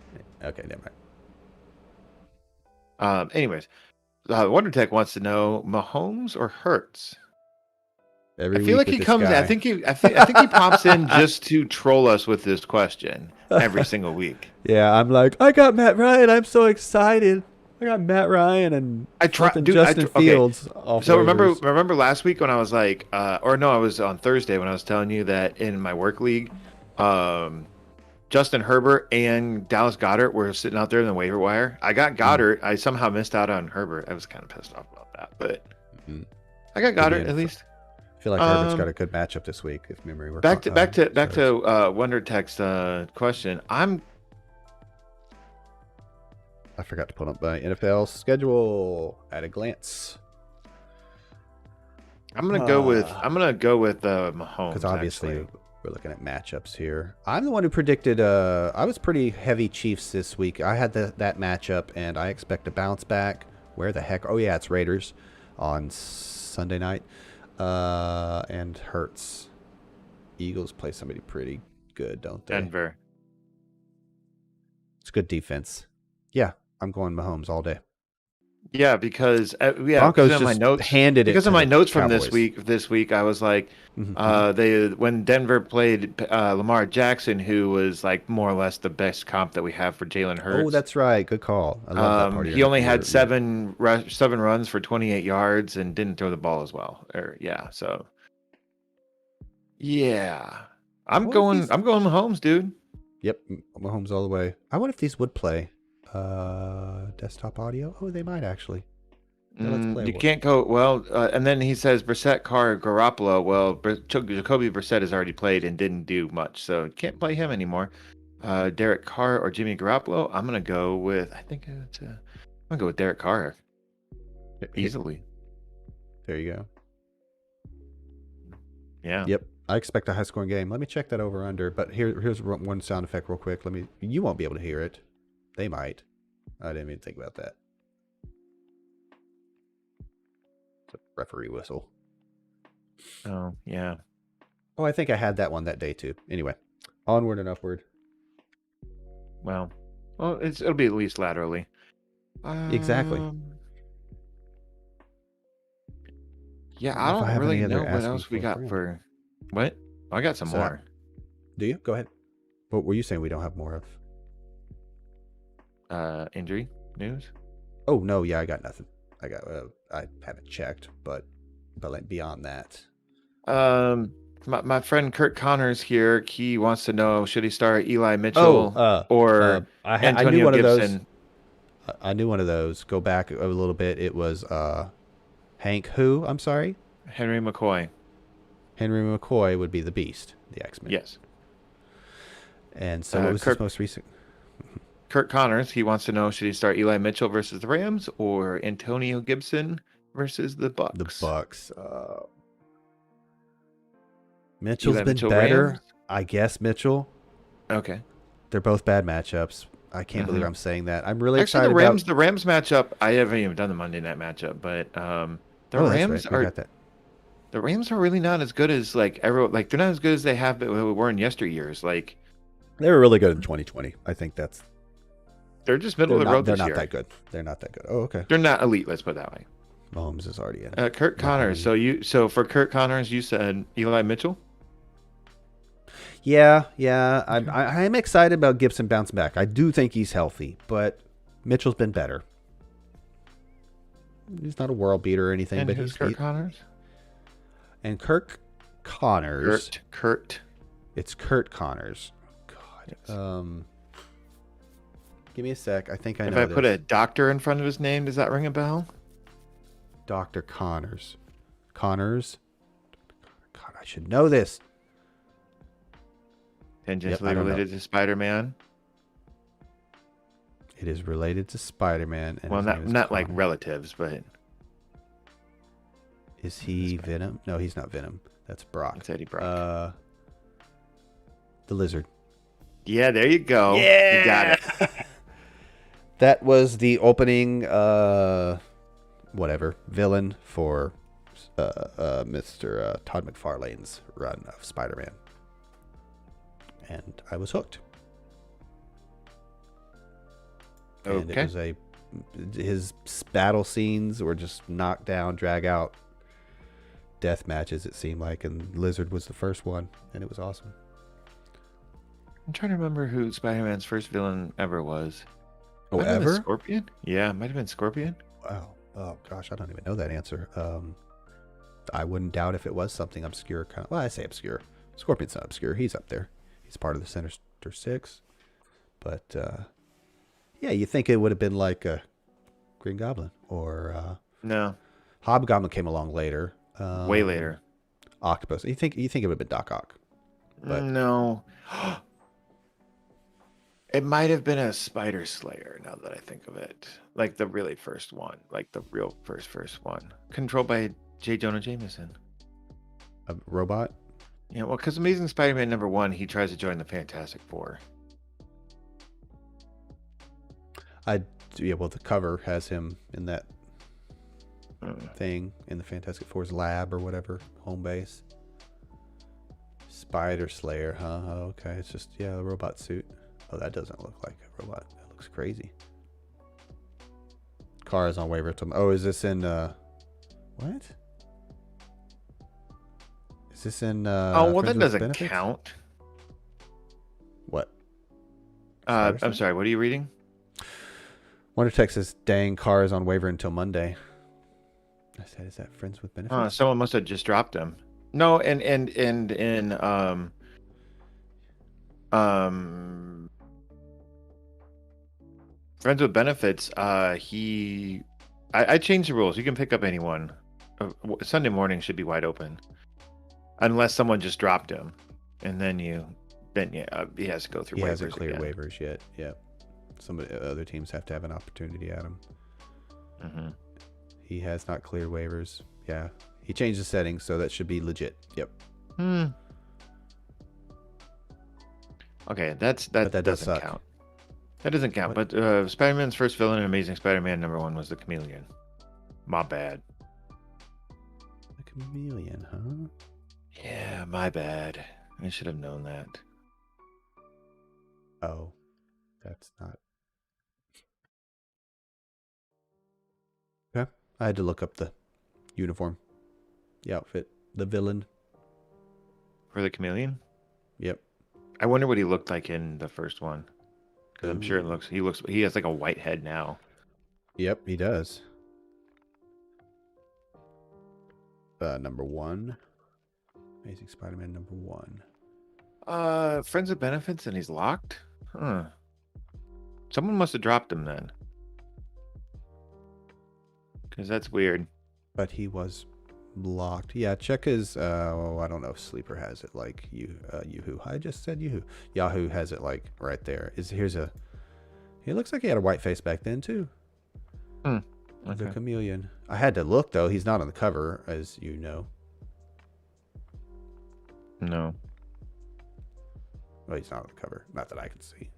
Okay, never mind. Anyways. Wonder Tech wants to know Mahomes or Hurts. I feel like he comes. I think he pops in just to troll us with this question every single week. Yeah, I'm like, I got Matt Ryan. I'm so excited. I got Matt Ryan and Justin Fields. Okay. So remember last week when I was like, or no, I was on Thursday when I was telling you that in my work league, Justin Herbert and Dallas Goedert were sitting out there in the waiver wire. I got Goddard. I somehow missed out on Herbert. I was kind of pissed off about that, but I got Goddard at least. I feel like Herbert's got a good matchup this week, if memory works. Back to Wonder Tech's question. I forgot to put up my NFL schedule at a glance. I'm gonna go with Mahomes because obviously. We're looking at matchups here. I'm the one who predicted. I was pretty heavy Chiefs this week. I had that matchup, and I expect a bounce back. Where the heck? Oh yeah, it's Raiders on Sunday night. And Hurts. Eagles play somebody pretty good, don't they? Denver. It's good defense. Yeah, I'm going Mahomes all day. Yeah, because Broncos just my notes handed because it of my notes from Cowboys. this week, I was like, when Denver played Lamar Jackson, who was like more or less the best comp that we have for Jalen Hurts. Oh, that's right. Good call. I love that part. He only had seven runs for 28 yards and didn't throw the ball as well. I'm going Mahomes, dude. Yep, Mahomes all the way. I wonder if these would play. Desktop audio. Oh, they might actually. You can't go well. And then he says Brissett, Carr, Garoppolo. Well, Jacoby Brissett has already played and didn't do much, so can't play him anymore. Derek Carr or Jimmy Garoppolo. I'm gonna go with. I'm gonna go with Derek Carr. Easily. There you go. Yeah. Yep. I expect a high scoring game. Let me check that over under. But here's one sound effect real quick. You won't be able to hear it. They might. I didn't even think about that. It's a referee whistle. Oh, yeah. Oh, I think I had that one that day too. Anyway, onward and upward. Well, it'll be at least laterally. Exactly. Yeah, I don't really know what else we got for. What? I got some more. Do you? Go ahead. What were you saying we don't have more of? Injury news? Oh no, yeah, I got nothing. I haven't checked, but like beyond that. My friend Kurt Connors here, he wants to know, should he start Eli Mitchell or Antonio Gibson? I knew one of those. Go back a little bit. It was Hank who? I'm sorry? Henry McCoy. Henry McCoy would be the Beast, the X-Men. Yes. And so what was his most recent? Kurt Connors, he wants to know, should he start Eli Mitchell versus the Rams or Antonio Gibson versus the Bucks? The Bucks. Mitchell's been better. Rams? I guess Mitchell. Okay. They're both bad matchups. I can't believe I'm saying that. I'm really excited the Rams matchup, I haven't even done the Monday night matchup, but Rams are the Rams are really not as good as they're not as good as they were in yesteryears. Like they were really good in 2020. I think they're just middle of the road this year. They're not that good. They're not that good. Oh, okay. They're not elite. Let's put it that way. Mahomes is already in. Kurt Connors. So for Kurt Connors, you said Eli Mitchell. Yeah. I'm excited about Gibson bouncing back. I do think he's healthy, but Mitchell's been better. He's not a world beater or anything, And but who's Kurt Connors? And Kirk Connors. Kurt. It's Kurt Connors. God. Yes. Give me a sec. I think I know If I this. put a doctor in front of his name, does that ring a bell? Dr. Connors. Connors? God, I should know this. Tangentially related to Spider-Man. It is related to Spider-Man. Well, not like relatives, but... Is he Venom? No, he's not Venom. That's Brock. It's Eddie Brock. The Lizard. Yeah, there you go. Yeah! You got it. That was the opening, villain for Mr. Todd McFarlane's run of Spider-Man. And I was hooked. And it was his battle scenes were just knock down, drag out death matches, it seemed like, and Lizard was the first one, and it was awesome. I'm trying to remember who Spider-Man's first villain ever was. Oh, ever? Scorpion? Yeah, might have been Scorpion. Wow. Oh gosh, I don't even know that answer. I wouldn't doubt if it was something obscure. Well, I say obscure. Scorpion's not obscure. He's up there. He's part of the Sinister Six. But yeah, you think it would have been like a Green Goblin or no. Hobgoblin came along later. Way later. Octopus. You think it would have been Doc Ock? But no. It might have been a Spider Slayer, now that I think of it. Like the really first one. Like the real first one. Controlled by J. Jonah Jameson. A robot? Yeah, well, because Amazing Spider-Man #1, he tries to join the Fantastic Four. The cover has him in that thing in the Fantastic Four's lab or whatever, home base. Spider Slayer, huh? Oh, okay, it's just, a robot suit. Oh, that doesn't look like a robot. That looks crazy. Car is on waiver. Oh, is this in, what? Is this in, oh, well, that doesn't count. What? I'm sorry, what are you reading? Wonder Texas, dang, car is on waiver until Monday. I said, is that Friends with Benefits? Someone must have just dropped him. No, and Friends with Benefits, I changed the rules. You can pick up anyone. Sunday morning should be wide open. Unless someone just dropped him. And then he has to go through waivers. He hasn't cleared waivers yet. Yep. Other teams have to have an opportunity at him. Mm-hmm. He has not cleared waivers. Yeah. He changed the settings, so that should be legit. Yep. Okay, that doesn't count. That doesn't count. What? But Spider-Man's first villain in Amazing Spider-Man #1 was the Chameleon. My bad. The Chameleon, huh? Yeah, my bad. I should have known that. Oh, that's not. Okay. I had to look up the uniform, the outfit, the villain. For the Chameleon? Yep. I wonder what he looked like in the first one. Because I'm sure he has like a white head now. Yep, he does. #1. Amazing Spider-Man #1. Friends with Benefits, and he's locked? Huh. Someone must have dropped him then. Because that's weird. But he was locked. Yeah, check his, I don't know if Sleeper has it like Yahoo. I just said Yahoo. Yahoo has it like right there. He looks like he had a white face back then too. Okay. The Chameleon. I had to look though. He's not on the cover, as you know. No. Well, he's not on the cover. Not that I can see.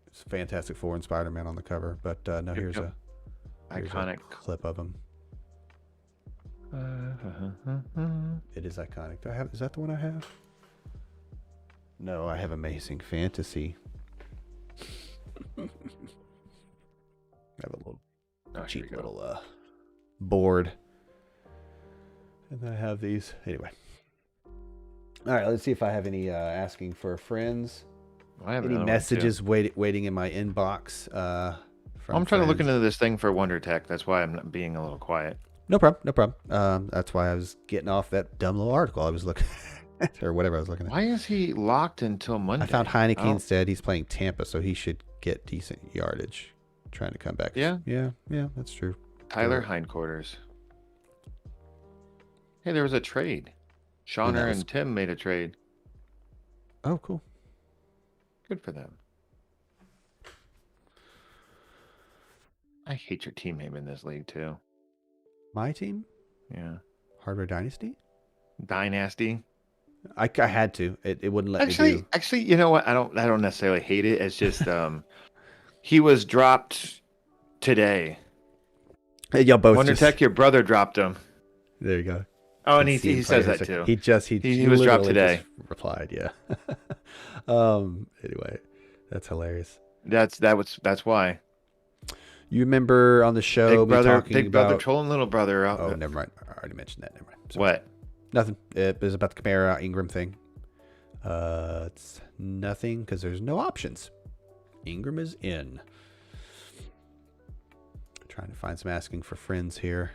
It's Fantastic Four and Spider-Man on the cover, but no, here's a iconic clip of him. It is iconic. Is that the one I have? No, I have Amazing Fantasy. I have a little cheap little board. And then I have these. Anyway. All right, let's see if I have any asking for friends. I have Any messages waiting in my inbox from I'm trying to look friends. into this thing for Wonder Tech. That's why I'm being a little quiet. No problem. No problem. That's why I was getting off that dumb little article I was looking at, or whatever I was looking at. Why is he locked until Monday? I found Heineke instead. He's playing Tampa, so he should get decent yardage. Trying to come back. Yeah? Yeah, that's true. Tyler Hindquarters. Hey, there was a trade. Shauner and Tim made a trade. Oh, cool. Good for them. I hate your team name in this league, too. My team? Yeah. Hardware Dynasty? Dynasty. I had to. It wouldn't let me do. Actually, you know what? I don't necessarily hate it. It's just he was dropped today. Hey, y'all both Wonder Tech, your brother dropped him. There you go. Oh, and he says that too. He was dropped today. Replied, yeah. Anyway, that's hilarious. That's why. You remember on the show big brother trolling little brother. Oh, never mind. I already mentioned that. Never mind. Sorry. What? Nothing. It was about the Kamara Ingram thing. It's nothing because there's no options. Ingram is in. Trying to find some asking for friends here.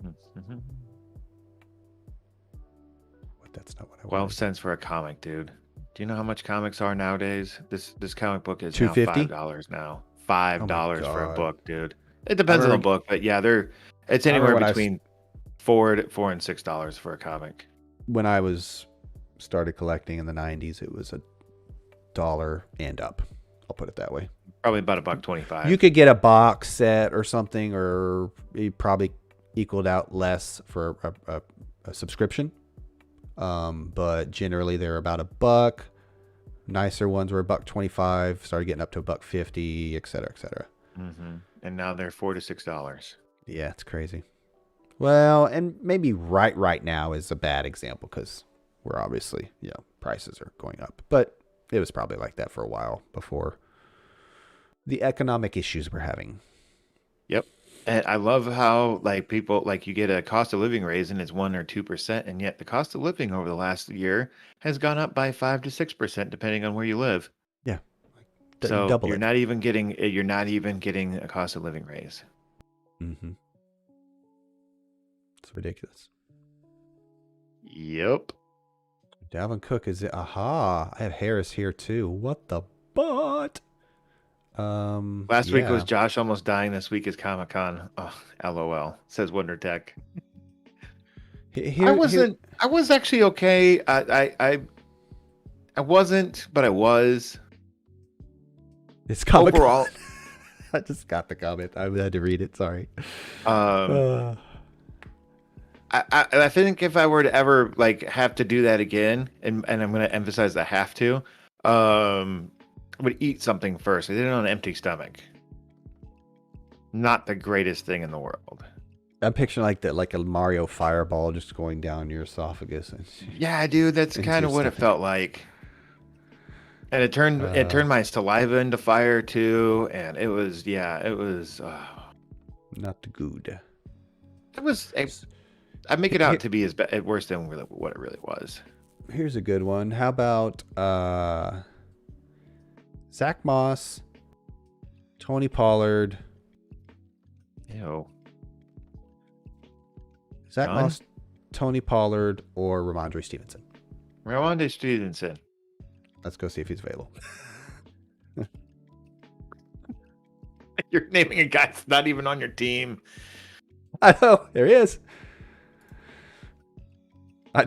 Mm-hmm. What? That's not what I want. 12 cents for a comic, dude. Do you know how much comics are nowadays? This comic book is now $2.50 $5 now. $5 for a book, dude. It depends on the book, but yeah, it's anywhere between $4 and $6 for a comic. When I started collecting in the 90s, it was $1 and up. I'll put it that way. Probably about $1.25. You could get a box set or something, or it probably equaled out less for a subscription. But generally they're about $1. Nicer ones were $1.25. Started getting up to $1.50, et cetera, et cetera. Mm-hmm. And now they're $4 to $6. Yeah, it's crazy. Well, and maybe right now is a bad example because we're obviously, prices are going up. But it was probably like that for a while before the economic issues we're having. Yep. And I love how people you get a cost of living raise and it's 1 or 2%, and yet the cost of living over the last year has gone up by 5 to 6% depending on where you live. Yeah. So you're not even getting a cost of living raise. Mm-hmm. It's ridiculous. Yep. Dalvin Cook is it? Aha! I have Harris here too. What the butt? Last week was Josh almost dying. This week is Comic-Con. Oh, LOL. Says Wonder Tech. I was actually okay. I wasn't, but I was. It's Comic-Con. Overall. I just got the comment. I had to read it. Sorry. I think if I were to ever have to do that again, and I'm going to emphasize the have to, I would eat something first. I did it on an empty stomach. Not the greatest thing in the world. I'm picturing like a Mario fireball just going down your esophagus. Yeah, dude, that's kind of what it felt like. And it turned my saliva into fire too, and it was not good. It was. I make it out to be worse than what it really was. Here's a good one. How about Zach Moss, Tony Pollard? Ew. Zach Moss, Tony Pollard, or Ramondre Stevenson? Ramondre Stevenson. Let's go see if he's available. You're naming a guy that's not even on your team. I know. There he is.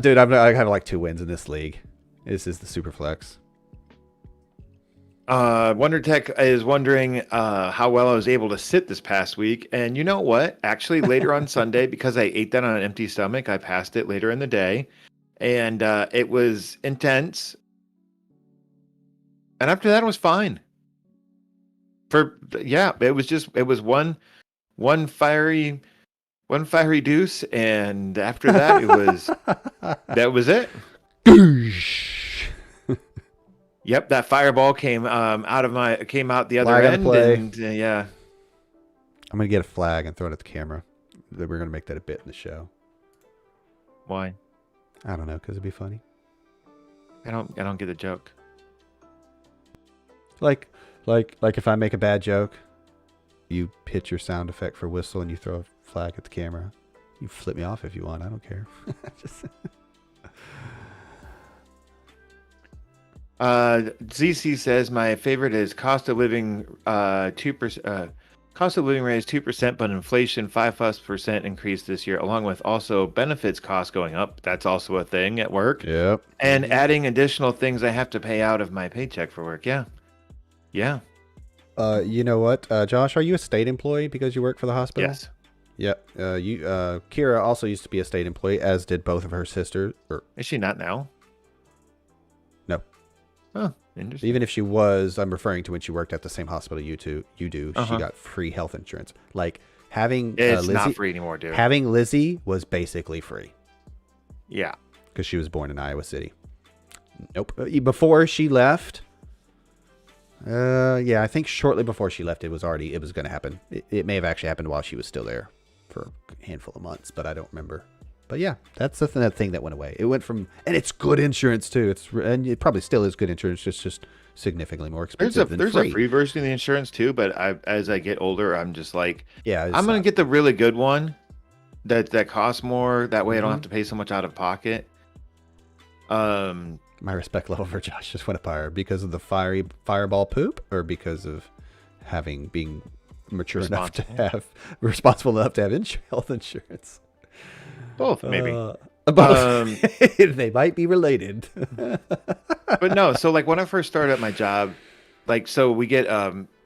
Dude, I have like 2 wins in this league. This is the super flex. Wonder Tech is wondering how well I was able to sit this past week. And you know what? Actually, later on Sunday, because I ate that on an empty stomach, I passed it later in the day. And it was intense. And after that, it was fine. It was one fiery deuce, and after that, that was it. Yep, that fireball came out the other end, and yeah. I'm gonna get a flag and throw it at the camera. We're gonna make that a bit in the show. Why? I don't know, because it'd be funny. I don't get the joke. Like if I make a bad joke, you pitch your sound effect for whistle and you throw a flag at the camera. You flip me off if you want. I don't care. Just... ZC says my favorite is cost of living 2%. Cost of living raised 2%, but inflation 5% increase this year, along with also benefits costs going up. That's also a thing at work. Yep. And adding additional things I have to pay out of my paycheck for work. Yeah. Yeah. You know what, Josh? Are you a state employee because you work for the hospital? Yes. Yep. Kira also used to be a state employee, as did both of her sisters. Is she not now? No. Oh, interesting. Even if she was, I'm referring to when she worked at the same hospital you do. Uh-huh. She got free health insurance. Like having It's Lizzie, not free anymore, dude. Having Lizzie was basically free. Yeah. Because she was born in Iowa City. Nope. Before she left, I think shortly before she left, it was going to happen. It may have actually happened while she was still there for a handful of months, but I don't remember. But yeah, that's the thing that went away. It went from, and it's good insurance too. And it probably still is good insurance, just significantly more expensive. There's a free version of the insurance too, but as I get older, I'm just like, I'm gonna get the really good one that costs more. That way, I don't have to pay so much out of pocket. My respect level for Josh just went up higher because of the fireball poop, or because of being mature enough to have responsible enough to have health insurance. Both, maybe. Both. They might be related. But no, so like when I first started at my job, like, so we get,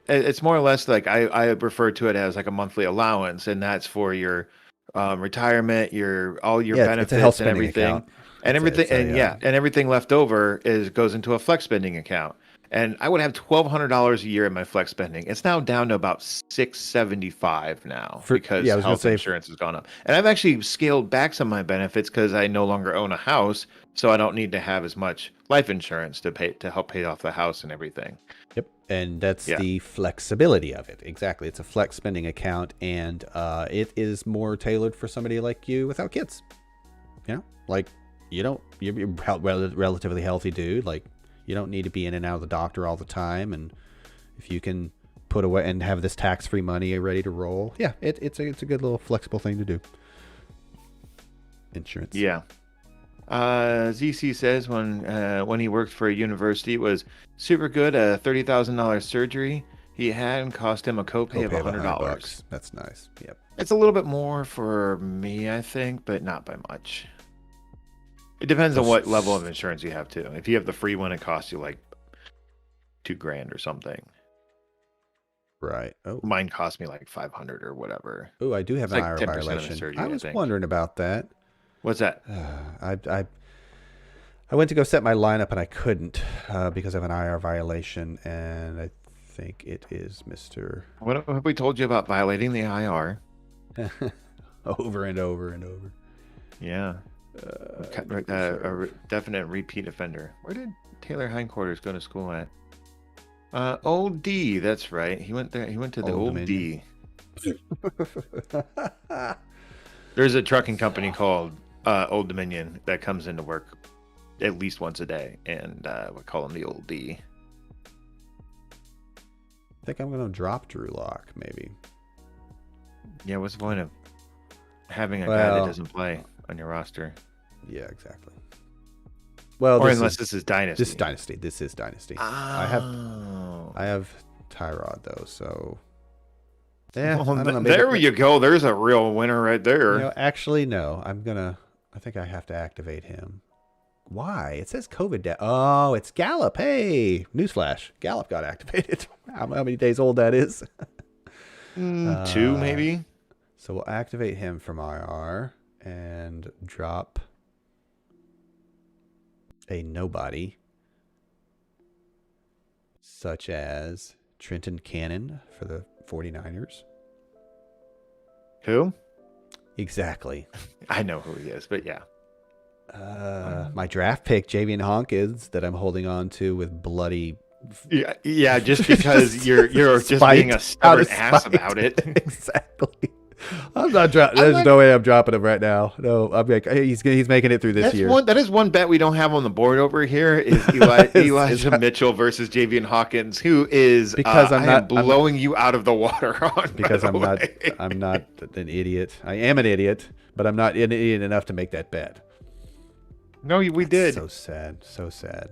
it's more or less like I refer to it as like a monthly allowance, and that's for your retirement, all your benefits and everything. Account. And everything left over goes into a flex spending account. And I would have $1,200 a year in my flex spending. It's now down to about $675 now because health insurance has gone up. And I've actually scaled back some of my benefits because I no longer own a house, so I don't need to have as much life insurance to help pay off the house and everything. Yep, and that's the flexibility of it. Exactly, it's a flex spending account, and it is more tailored for somebody like you without kids. You know, like you're relatively healthy dude, like. You don't need to be in and out of the doctor all the time, and if you can put away and have this tax-free money ready to roll, it's a good little flexible thing to do. Insurance. Yeah. ZC says when he worked for a university, it was super good. A $30,000 surgery he had and cost him a copay of $100. That's nice. Yep. It's a little bit more for me, I think, but not by much. It depends on what level of insurance you have too. If you have the free one, it costs you like $2,000 or something. Right. Oh, mine cost me like $500 or whatever. Oh, I do have an IR violation. Surgery, I was wondering about that. What's that? I went to go set my lineup and I couldn't because of an IR violation, and I think it is Mr. What have we told you about violating the IR? Over and over and over. Yeah. A definite repeat offender. Where did Taylor Hindquarters go to school at? Old D, that's right. He went there. He went to the Old D. There's a trucking company called Old Dominion that comes into work at least once a day, and we call them the Old D. I think I'm going to drop Drew Lock, maybe. Yeah, what's the point of having a guy that doesn't play on your roster? Yeah, exactly. Well, this is Dynasty. This is Dynasty. Oh. I have Tyrod though, so yeah. Well, there you go. There's a real winner right there. You know, actually, no. I think I have to activate him. Why? It says COVID. Oh, it's Gallup. Hey, newsflash. Gallup got activated. How many days old that is? 2 maybe. So we'll activate him from IR and drop a nobody, such as Trenton Cannon for the 49ers. Who? Exactly. I know who he is, but yeah. My draft pick, Javian Hawkins, that I'm holding on to with bloody... Yeah, just because you're just being a stubborn ass about it. Exactly. I'm not dropping. There's no way I'm dropping him right now. No, I'm like, he's making it through this year. That is one bet we don't have on the board over here. Is Elijah Mitchell versus Javian Hawkins, who is because I'm blowing you out of the water on. Because I'm not an idiot. I am an idiot, but I'm not an idiot enough to make that bet. No, we did. So sad. So sad.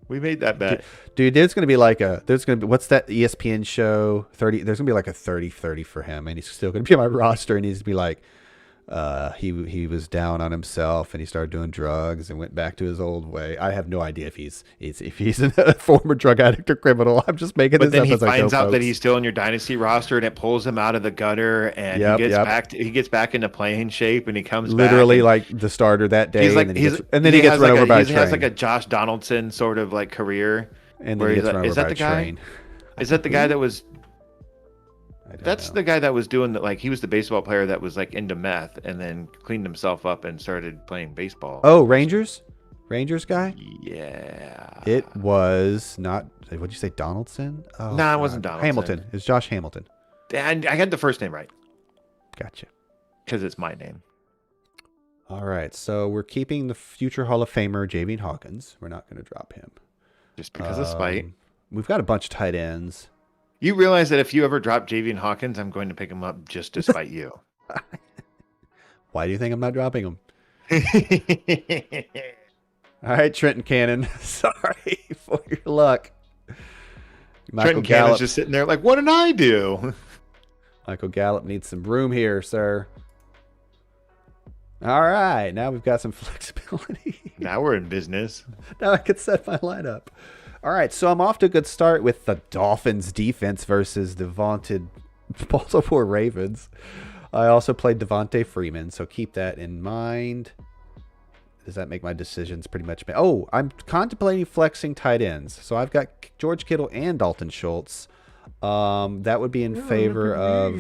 We made that bet. Dude, there's going to be what's that ESPN show 30, there's going to be like a 30-30 for him, and he's still going to be on my roster, and he's to be like, he was down on himself and he started doing drugs and went back to his old way. I have no idea if he's a former drug addict or criminal. I'm just making this up as I go. But then he finds out that he's still in your dynasty roster, and it pulls him out of the gutter, and he gets back into playing shape, and he comes literally back like the starter that day, and then he gets run over by a train. He has like a Josh Donaldson sort of like career, and then he gets run over by a train. Is that the guy that was? That's the guy that was doing that. Like, he was the baseball player that was like into meth and then cleaned himself up and started playing baseball. Oh, Rangers guy. Yeah, it was not. What'd you say, Donaldson? Oh, no, it wasn't Donaldson. Hamilton. It's Josh Hamilton. And I got the first name right. Gotcha. Because it's my name. All right, so we're keeping the future Hall of Famer Javian Hawkins. We're not going to drop him just because of spite. We've got a bunch of tight ends. You realize that if you ever drop Javian Hawkins, I'm going to pick him up just to spite you. Why do you think I'm not dropping him? All right, Trenton Cannon. Sorry for your luck. Trenton Cannon's just sitting there like, what did I do? Michael Gallup needs some room here, sir. All right, now we've got some flexibility. Now we're in business. Now I can set my lineup. All right, so I'm off to a good start with the Dolphins defense versus the vaunted Baltimore Ravens. I also played Devontae Freeman, so keep that in mind. Does that make my decisions pretty much? Oh, I'm contemplating flexing tight ends. So I've got George Kittle and Dalton Schultz. That would be in favor of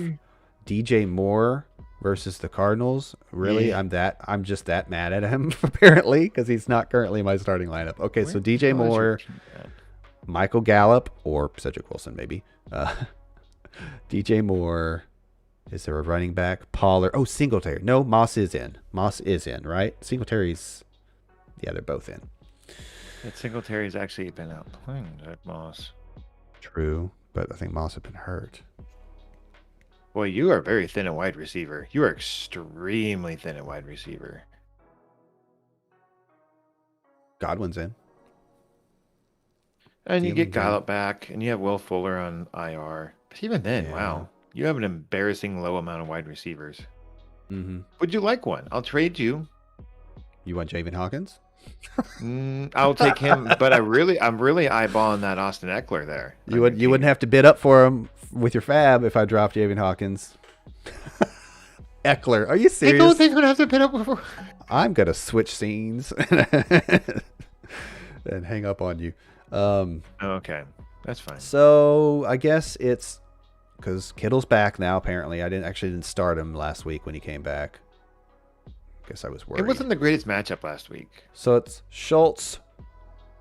DJ Moore versus the Cardinals. Really? Yeah. I'm just that mad at him, apparently, because he's not currently in my starting lineup. Okay, so DJ Moore, Michael Gallup, or Cedric Wilson, maybe. DJ Moore. Is there a running back? Pollard. Oh, Singletary. No, Moss is in. Moss is in, right? Singletary's... Yeah, they're both in. That Singletary's actually been out playing that Moss. True, but I think Moss had been hurt. Boy, you are very thin at wide receiver. You are extremely thin at wide receiver. Godwin's in. And you get Gallup back, and you have Will Fuller on IR. But even then, wow. You have an embarrassing low amount of wide receivers. Mm-hmm. Would you like one? I'll trade you. You want Javian Hawkins? I'll take him, but I'm really eyeballing that Austin Eckler there. You wouldn't have to bid up for him with your fab if I dropped Javian Hawkins. Eckler, are you serious? I don't think I'm gonna have to bid up for. I'm gonna switch scenes and hang up on you. Okay, that's fine. So I guess it's because Kittle's back now. Apparently, I didn't start him last week when he came back. Guess I was worried. It wasn't the greatest matchup last week. So it's Schultz,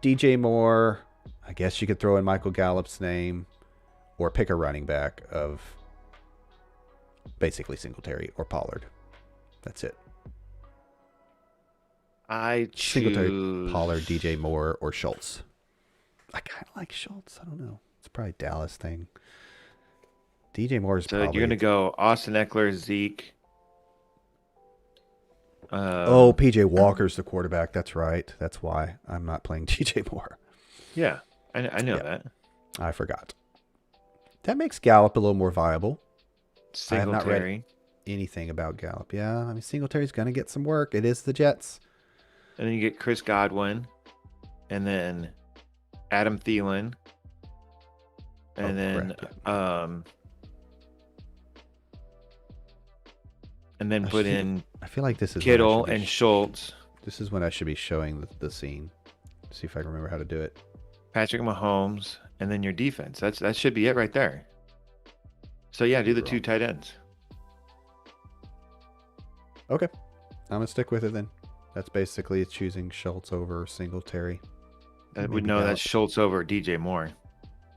DJ Moore. I guess you could throw in Michael Gallup's name, or pick a running back of basically Singletary or Pollard. That's it. I choose Singletary, Pollard, DJ Moore, or Schultz. I kind of like Schultz. I don't know. It's probably a Dallas thing. DJ Moore is probably... So you're going to go Austin Eckler, Zeke. PJ Walker's the quarterback. That's right. That's why I'm not playing DJ Moore. Yeah, I know that. I forgot. That makes Gallup a little more viable. Singletary. I have not read anything about Gallup. Yeah, I mean, Singletary's going to get some work. It is the Jets. And then you get Chris Godwin. And then Adam Thielen. And then put in I feel like this is Kittle and Schultz. This is when I should be showing the scene. See if I can remember how to do it. Patrick Mahomes, and then your defense. That should be it right there. So yeah, do the two tight ends. Okay. I'm gonna stick with it then. That's basically choosing Schultz over Singletary. That's Schultz over DJ Moore.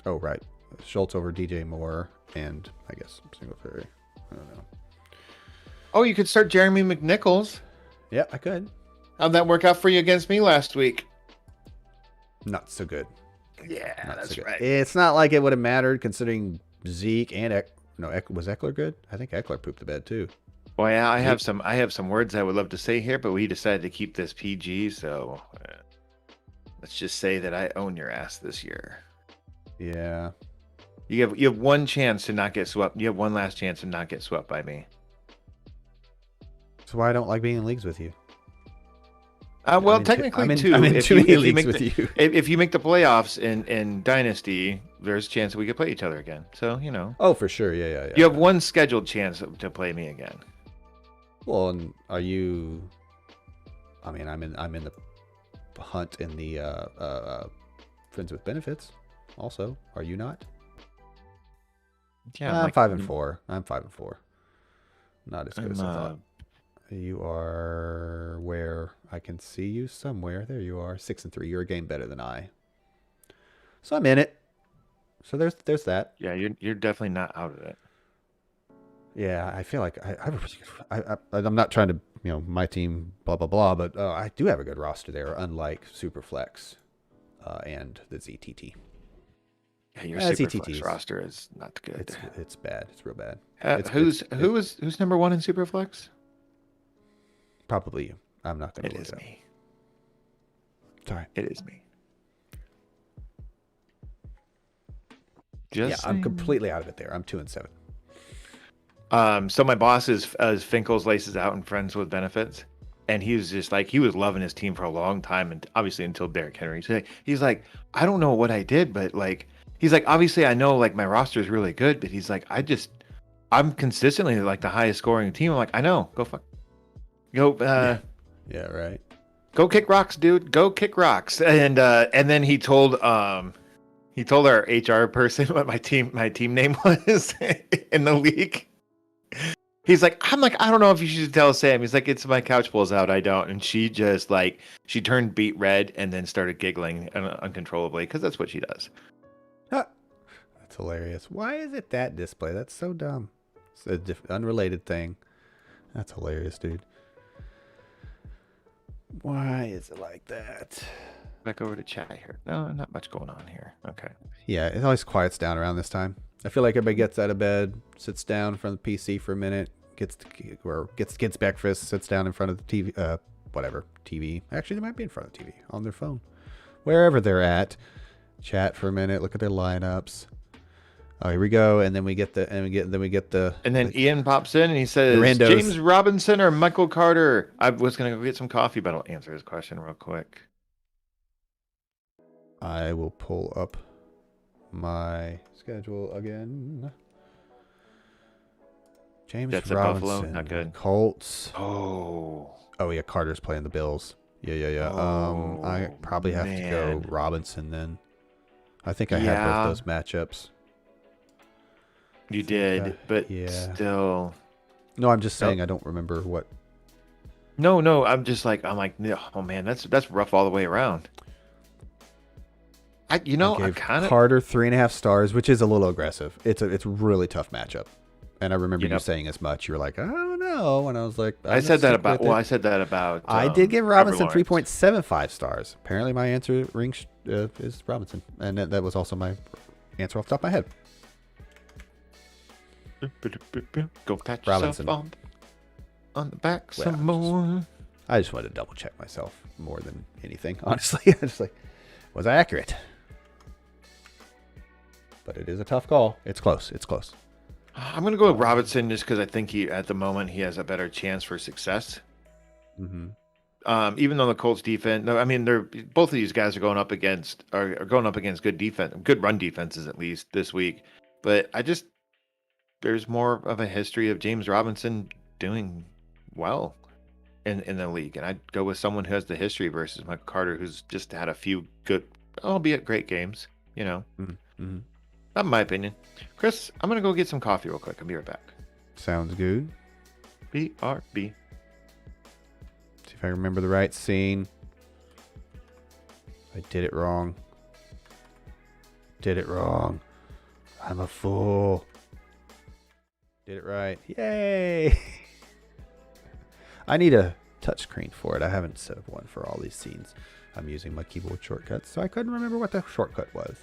Oh right. Schultz over DJ Moore and I guess Singletary. I don't know. Oh, you could start Jeremy McNichols. Yeah, I could. How'd that work out for you against me last week? Not so good. Yeah, that's right. It's not like it would have mattered considering Zeke and was Eckler good? I think Eckler pooped the bed too. Well, yeah, I have some words I would love to say here, but we decided to keep this PG, so let's just say that I own your ass this year. Yeah. You have one chance to not get swept. You have one last chance to not get swept by me. That's why I don't like being in leagues with you. Well, technically, I'm in too many leagues with you. If you make the playoffs in Dynasty, there's a chance that we could play each other again. So, Oh, for sure. Yeah. You have one scheduled chance to play me again. Well, and are you... I mean, I'm in the hunt in the Friends with Benefits also. Are you not? Yeah. I'm 5-4. I'm 5-4. Not as good as I thought. You are where I can see you somewhere. There you are. 6-3. You're a game better than I. So I'm in it. So there's that. Yeah, you're definitely not out of it. Yeah, I feel like I'm not trying to, my team, blah, blah, blah, but I do have a good roster there, unlike Superflex and the ZTT. Yeah, your Superflex roster is not good. It's bad. It's real bad. Who's number one in Superflex? Probably you. I'm not going to look it. It is me. Sorry. It is me. I'm completely out of it there. I'm 2-7. So my boss is Finkel's Laces Out and Friends with Benefits, and he was just like, he was loving his team for a long time, and obviously until Derrick Henry. So he's like, I don't know what I did, but like, he's like, obviously I know like my roster is really good, but he's like, I'm consistently like the highest scoring team. I'm like, I know, go, yeah, right. Go kick rocks, dude. Go kick rocks. And then he told our HR person what my team name was in the league. He's like, I don't know if you should tell Sam. He's like, it's my couch pulls out. I don't. And she just she turned beet red and then started giggling uncontrollably because that's what she does. Huh. That's hilarious. Why is it that display? That's so dumb. It's an unrelated thing. That's hilarious, dude. Why is it like that? Back over to chat here. No, not much going on here. Okay. Yeah, it always quiets down around this time. I feel like everybody gets out of bed, sits down in front of the PC for a minute, gets kids breakfast, sits down in front of the TV, TV. Actually, they might be in front of the TV on their phone, wherever they're at. Chat for a minute, look at their lineups. Oh, here we go, and then we get the. And then Ian pops in and he says, James Robinson or Michael Carter. I was gonna go get some coffee, but I'll answer his question real quick. I will pull up my schedule again. James Jets Robinson, at Buffalo, not good. Colts. Oh yeah, Carter's playing the Bills. Yeah. Oh, I probably have to go Robinson then. I think I had both those matchups. You did, but still. No, I'm just saying I don't remember what. No, I'm like, oh man, that's rough all the way around. I kind of Carter 3.5 stars, which is a little aggressive. It's a really tough matchup, and I remember you saying as much. You were like, I don't know, and I was like, I said that about. I did give Robinson 3.75 stars. Apparently, my answer is Robinson, and that was also my answer off the top of my head. Go pat Robinson yourself on the back some more. I just wanted to double check myself more than anything, honestly. I just was I accurate? But it is a tough call. It's close. I'm gonna go with Robinson just because I think at the moment he has a better chance for success. Mm-hmm. Even though the Colts defense, I mean, both of these guys are going up against good defense, good run defenses at least this week. But there's more of a history of James Robinson doing well in the league, and I'd go with someone who has the history versus Michael Carter, who's just had a few good, albeit great games. Mm-hmm. Not my opinion. Chris, I'm gonna go get some coffee real quick. I'll be right back. Sounds good. BRB. See if I remember the right scene. I did it wrong. I'm a fool. Did it right. Yay! I need a touchscreen for it. I haven't set up one for all these scenes. I'm using my keyboard shortcuts, so I couldn't remember what the shortcut was.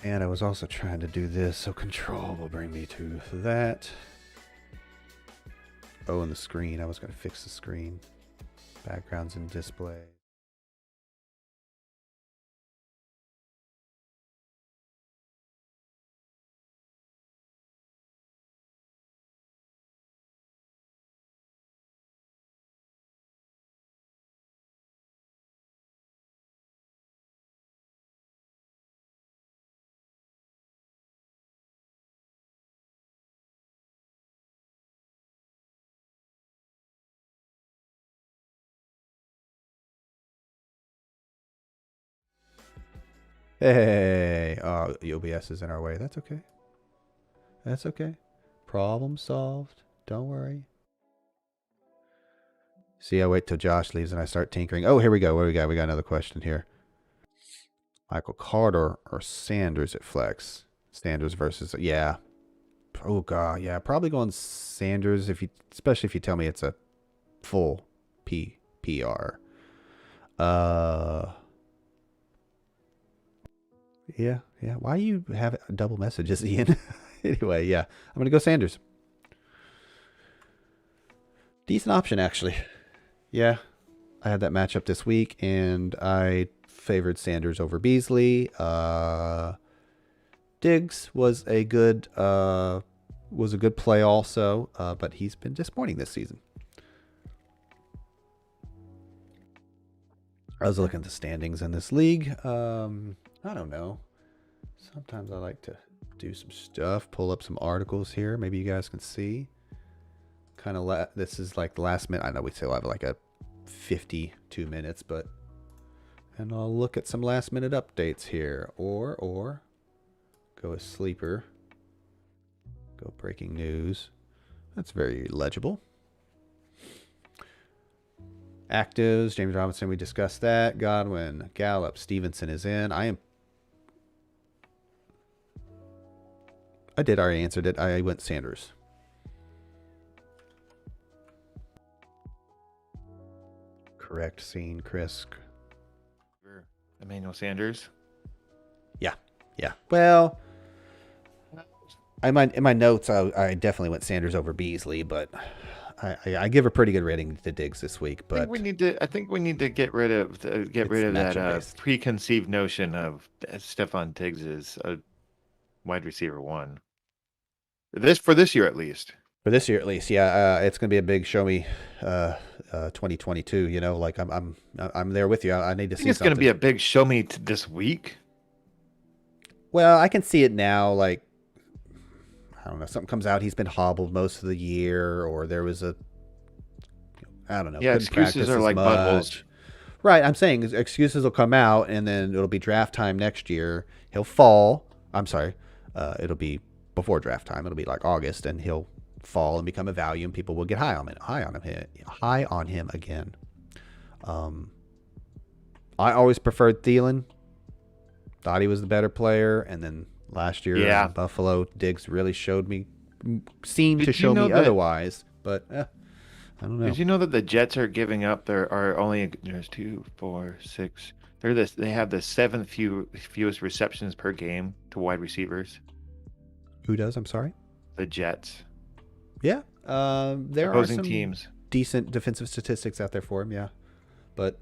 And I was also trying to do this, so control will bring me to that. Oh, and the screen. I was going to fix the screen. Backgrounds and display. Hey, oh, OBS is in our way. That's okay. That's okay. Problem solved. Don't worry. See, I wait till Josh leaves and I start tinkering. Oh, here we go. What do we got? We got another question here. Michael Carter or Sanders at flex? Sanders versus, yeah. Oh, God. Yeah, probably going Sanders, especially if you tell me it's a full PPR. Yeah. Why you have double messages, Ian? Anyway, yeah. I'm going to go Sanders. Decent option, actually. Yeah. I had that matchup this week, and I favored Sanders over Beasley. Diggs was a good play also, but he's been disappointing this season. I was looking at the standings in this league. I don't know. Sometimes I like to do some stuff, pull up some articles here. Maybe you guys can see. Kind of this is like the last minute. I know we still have like a 52 minutes, but and I'll look at some last minute updates here, or go a sleeper. Go breaking news. That's very legible. Actives, James Robinson, we discussed that. Godwin, Gallup, Stevenson is in. I already answered it. I went Sanders. Correct scene, Chris. Emmanuel Sanders. Yeah. Well, in my notes, I definitely went Sanders over Beasley, but I give a pretty good rating to Diggs this week. But I think we need to get rid of that preconceived notion of Stephon Diggs is a wide receiver one. For this year at least. For this year at least, yeah, it's going to be a big show me 2022. You know, like I'm there with you. I need to see. It's going to be a big show me this week. Well, I can see it now. Like, I don't know, something comes out. He's been hobbled most of the year, or there was I don't know. Yeah, excuses are like bubbles. Right, I'm saying excuses will come out, and then it'll be draft time next year. He'll fall. I'm sorry. It'll be before draft time. It'll be like August, and he'll fall and become a value, and people will get high on him again. I always preferred Thielen. Thought he was the better player, and then last year in Buffalo, Diggs really seemed to show me otherwise. But I don't know. Did you know that the Jets are giving up? There are only there's 2, 4, 6. They have the 7th fewest receptions per game to wide receivers. Who does? I'm sorry. The Jets. Yeah, there opposing are some teams. Decent defensive statistics out there for him. Yeah, but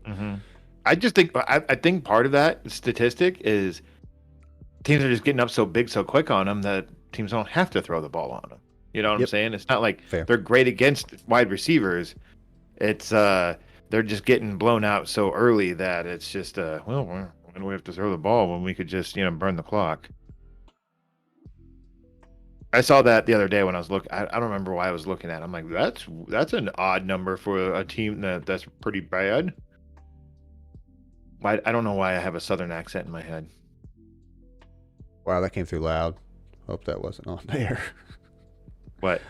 I just think I think part of that statistic is teams are just getting up so big so quick on them that teams don't have to throw the ball on them. You know what I'm saying? It's not like they're great against wide receivers. It's they're just getting blown out so early that it's just when do we have to throw the ball when we could just burn the clock. I saw that the other day when I was looking. I don't remember why I was looking at it. I'm like, that's an odd number for a team that's pretty bad. I don't know why I have a southern accent in my head. Wow, that came through loud. Hope that wasn't on there. What?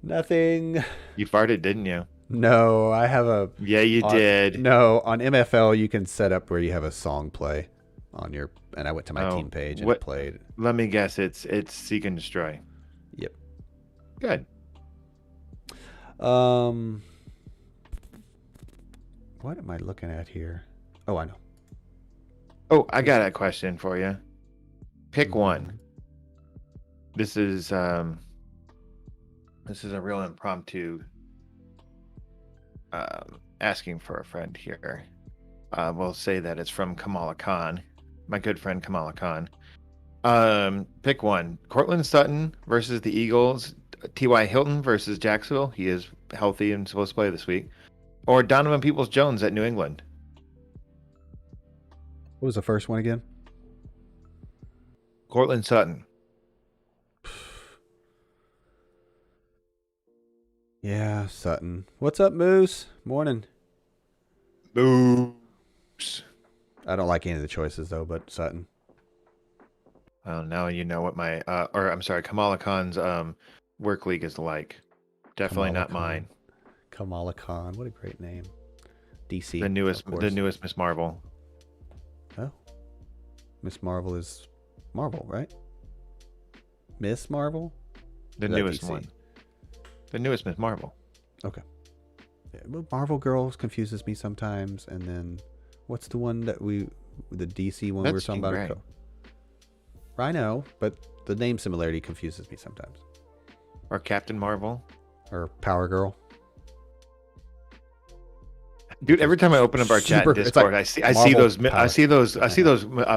Nothing. You farted, didn't you? No, I have a... Yeah, you did. No, on MFL, you can set up where you have a song play. on your, and I went to my team page and what? played. Let me guess. It's Seek and Destroy. Yep. Good. What am I looking at here? Oh, I know. Oh, I got a question for you. Pick one. This is a real impromptu asking for a friend here. We'll say that it's from Kamala Khan, my good friend Kamala Khan. Pick one. Cortland Sutton versus the Eagles. T.Y. Hilton versus Jacksonville. He is healthy and supposed to play this week. Or Donovan Peoples-Jones at New England. What was the first one again? Cortland Sutton. Yeah, Sutton. What's up, Moose? Morning. Moose. I don't like any of the choices though, but Sutton. Well, now you know what my Kamala Khan's work league is like. Definitely Kamala not Khan. mine. Kamala Khan. What a great name. DC. The newest Miss Marvel. Oh. Miss Marvel is Marvel, right? Miss Marvel? The newest one. The newest Miss Marvel. Okay. Yeah, well, Marvel Girls confuses me sometimes, and then what's the one that the DC one we were talking about? I know, but the name similarity confuses me sometimes. Or Captain Marvel. Or Power Girl. Dude, every time I open up our chat in Discord, I see those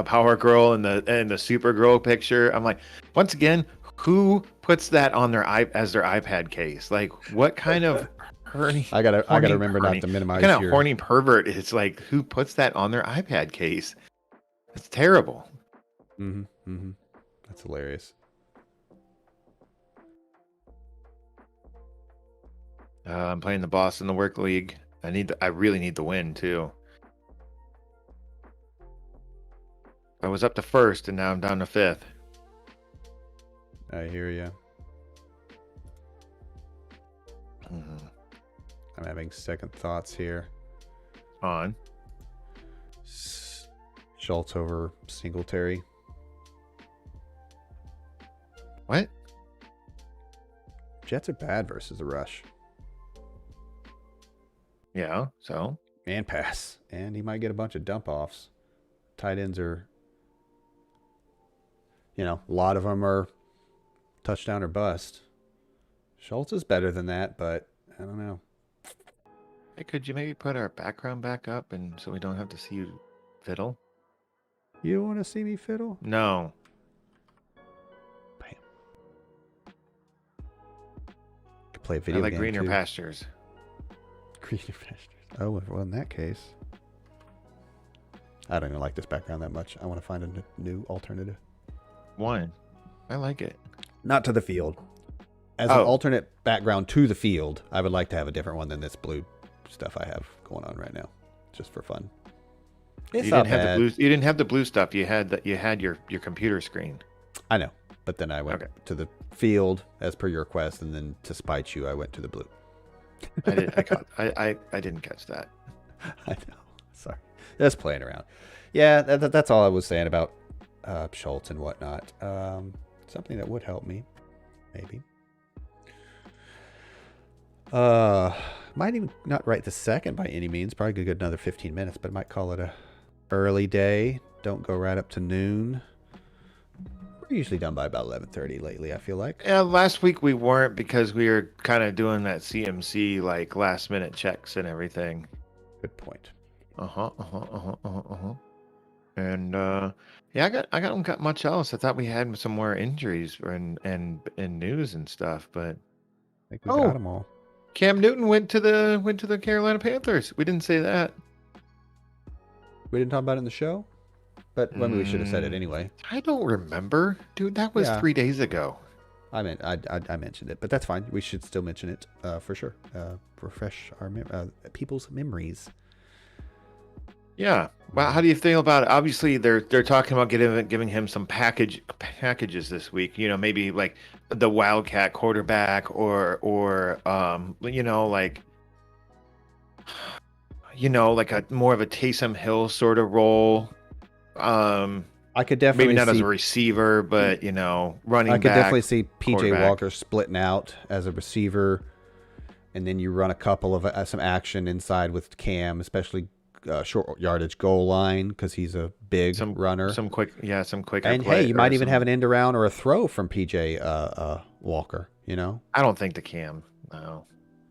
Power Girl and the Supergirl picture. I'm like, once again, who puts that on their as their iPad case? Like, what kind of horny? I gotta remember not to minimize. What kind of horny pervert? It's like, who puts that on their iPad case? It's terrible. That's hilarious. I'm playing the boss in the work league. I really need the win too. I was up to first and now I'm down to fifth. I hear you. I'm having second thoughts here. On Schultz over Singletary. What? Jets are bad versus the rush. Yeah, so? And pass. And he might get a bunch of dump offs. Tight ends are, a lot of them are touchdown or bust. Schultz is better than that, but I don't know. Hey, could you maybe put our background back up and so we don't have to see you fiddle? You want to see me fiddle? No. Bam. Could play a video game greener too. pastures. Greener pastures. Oh, well, in that case, I don't even like this background that much. I want to find a new alternative. One. I like it. Not to the field. As an alternate background to the field, I would like to have a different one than this blue stuff I have going on right now, just for fun. It's you not didn't have bad. the blue. You didn't have the blue stuff. You had your computer screen. I know, but then I went to the field as per your request, and then to spite you, I went to the blue. I didn't catch that. I know. Sorry, just playing around. Yeah, that's all I was saying about Schultz and whatnot. Something that would help me, maybe. Might even not right this second by any means. Probably could get another 15 minutes, but might call it a early day. Don't go right up to noon. We're usually done by about 11:30 lately, I feel like. Yeah, last week we weren't because we were kind of doing that CMC like last minute checks and everything. Good point. And yeah, I don't got much else. I thought we had some more injuries and news and stuff, but I think we got them all. Cam Newton went to the Carolina Panthers. We didn't say that. We didn't talk about it in the show, but we should have said it anyway. I don't remember, dude. That was 3 days ago. I mentioned it, but that's fine. We should still mention it for sure. Refresh our people's memories. Yeah. Well, how do you feel about it? Obviously, they're talking about giving him some packages this week. Maybe like the Wildcat quarterback or like a more of a Taysom Hill sort of role. I could definitely maybe not as see a receiver, but running I could back, definitely see PJ quarterback. Walker splitting out as a receiver, and then you run a couple of some action inside with Cam, especially short yardage goal line because he's a big runner. Some quicker And hey, play you might even have an end around or a throw from PJ Walker. I don't think the Cam. No.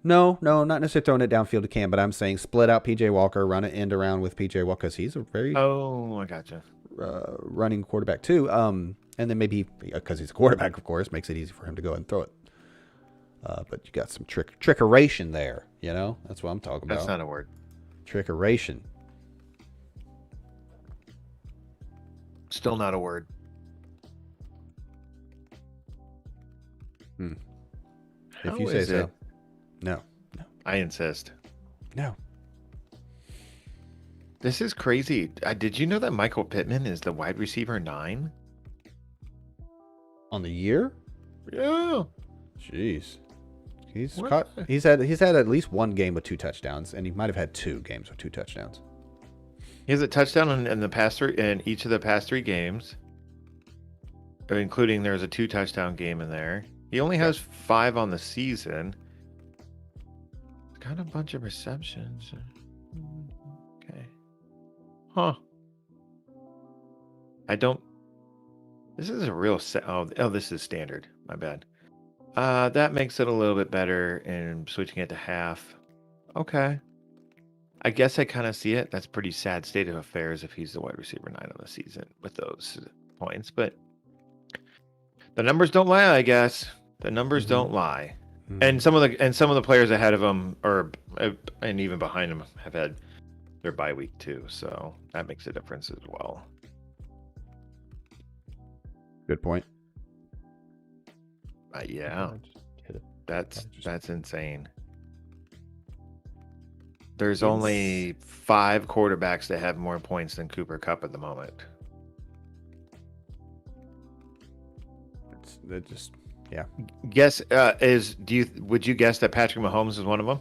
No, not necessarily throwing it downfield to Cam, but I'm saying split out PJ Walker, run an end around with PJ Walker because he's a very I gotcha. Running quarterback too. And then maybe because he's a quarterback, of course, makes it easy for him to go ahead and throw it. But you got some trickeration there. That's what I'm talking about. That's not a word. Trickeration. Still not a word. If you say so. No. I insist. No. This is crazy. Did you know that Michael Pittman is the wide receiver 9? On the year? Yeah. Jeez. He's had at least one game with 2 touchdowns, and he might have had 2 games with 2 touchdowns. He has a touchdown in each of the past 3 games, including there's a 2 touchdown game in there. He only has 5 on the season. Got a bunch of receptions. Okay. Huh. This is a real set. Oh, this is standard. My bad. That makes it a little bit better in switching it to half. Okay. I guess I kind of see it. That's a pretty sad state of affairs if he's the wide receiver 9 on the season with those points. But the numbers don't lie, I guess. The numbers don't lie. And some of the players ahead of him, and even behind him, have had their bye week too. So that makes a difference as well. Good point. Yeah, that's insane. There's only 5 quarterbacks that have more points than Cooper Kupp at the moment. Yeah. Would you guess that Patrick Mahomes is one of them?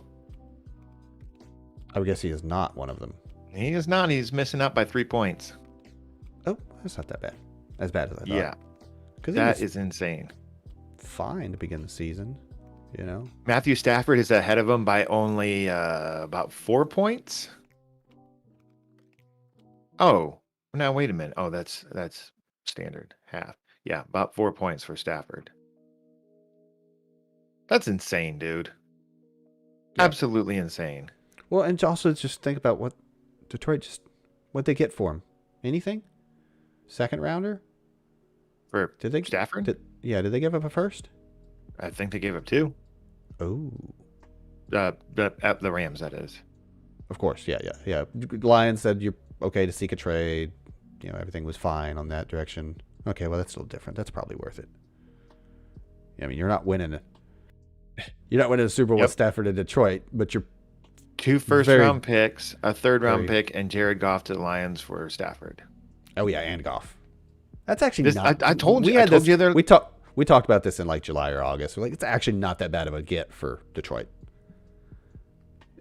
I would guess he is not one of them. He is not. He's missing out by 3 points. Oh, that's not that bad. As bad as I thought. Yeah. That is insane. Fine to begin the season, Matthew Stafford is ahead of him by only about 4 points. Oh, now wait a minute. Oh, that's standard half. Yeah, about 4 points for Stafford. That's insane, dude. Yeah. Absolutely insane. Well, and also just think about what Detroit what they get for him. Anything? Second rounder? Did they Stafford? Did they give up a first? I think they gave up 2. Oh. The Rams, that is. Of course, yeah. Lions said you're okay to seek a trade. Everything was fine on that direction. Okay, well, that's a little different. That's probably worth it. I mean, you're not winning a Super Bowl with Stafford in Detroit, but you're 2 first-round picks, a third-round pick, and Jared Goff to the Lions for Stafford. Oh yeah, and Goff. That's actually not. I told you. We talked about this in like July or August. We're like, it's actually not that bad of a get for Detroit.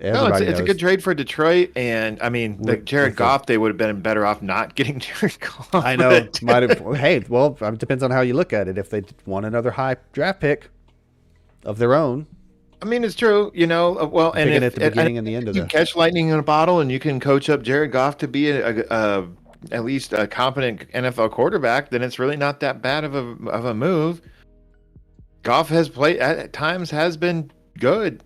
No, it's a good trade for Detroit, and I mean, Jared Goff, they would have been better off not getting Jared Goff. I know. Might have. Hey, well, it depends on how you look at it. If they want another high draft pick of their own, I mean, it's true. Well, and at the beginning and the end of you catch lightning in a bottle, and you can coach up Jared Goff to be at least a competent NFL quarterback, then it's really not that bad of a move. Goff has played at times, has been good.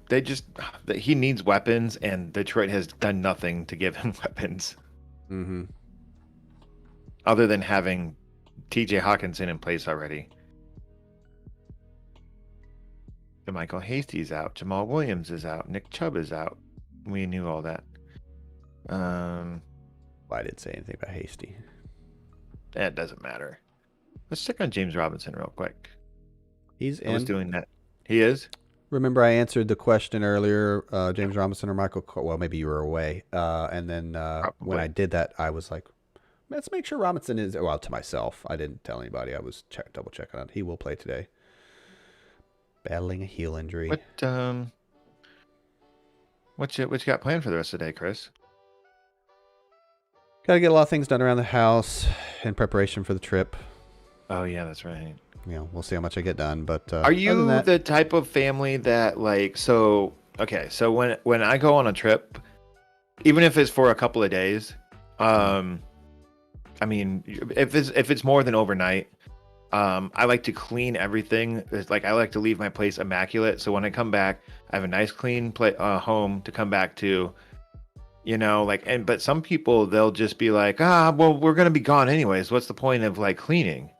He needs weapons, and Detroit has done nothing to give him weapons. Mm-hmm. Other than having TJ Hawkinson in place already. Michael Hasty's out. Jamal Williams is out. Nick Chubb is out. We knew all that. I didn't say anything about Hasty. That doesn't matter. Let's check on James Robinson real quick. He's in. I was doing that. He is? Remember I answered the question earlier, James Robinson or Michael Cole? Well, maybe you were away. And then when I did that, I was like, let's make sure Robinson is... Well, to myself. I didn't tell anybody. I was double checking on it. He will play today. Battling a heel injury. What you got planned for the rest of the day, Chris? Gotta get a lot of things done around the house in preparation for the trip. Oh yeah, that's right. We'll see how much I get done. But Are other than you that, the type of family that like so? Okay, so when I go on a trip, even if it's for a couple of days, I mean, if it's more than overnight, I like to clean everything. It's like I like to leave my place immaculate. So when I come back, I have a nice clean home to come back to. But some people they'll just be like, well, we're gonna be gone anyways. What's the point of like cleaning?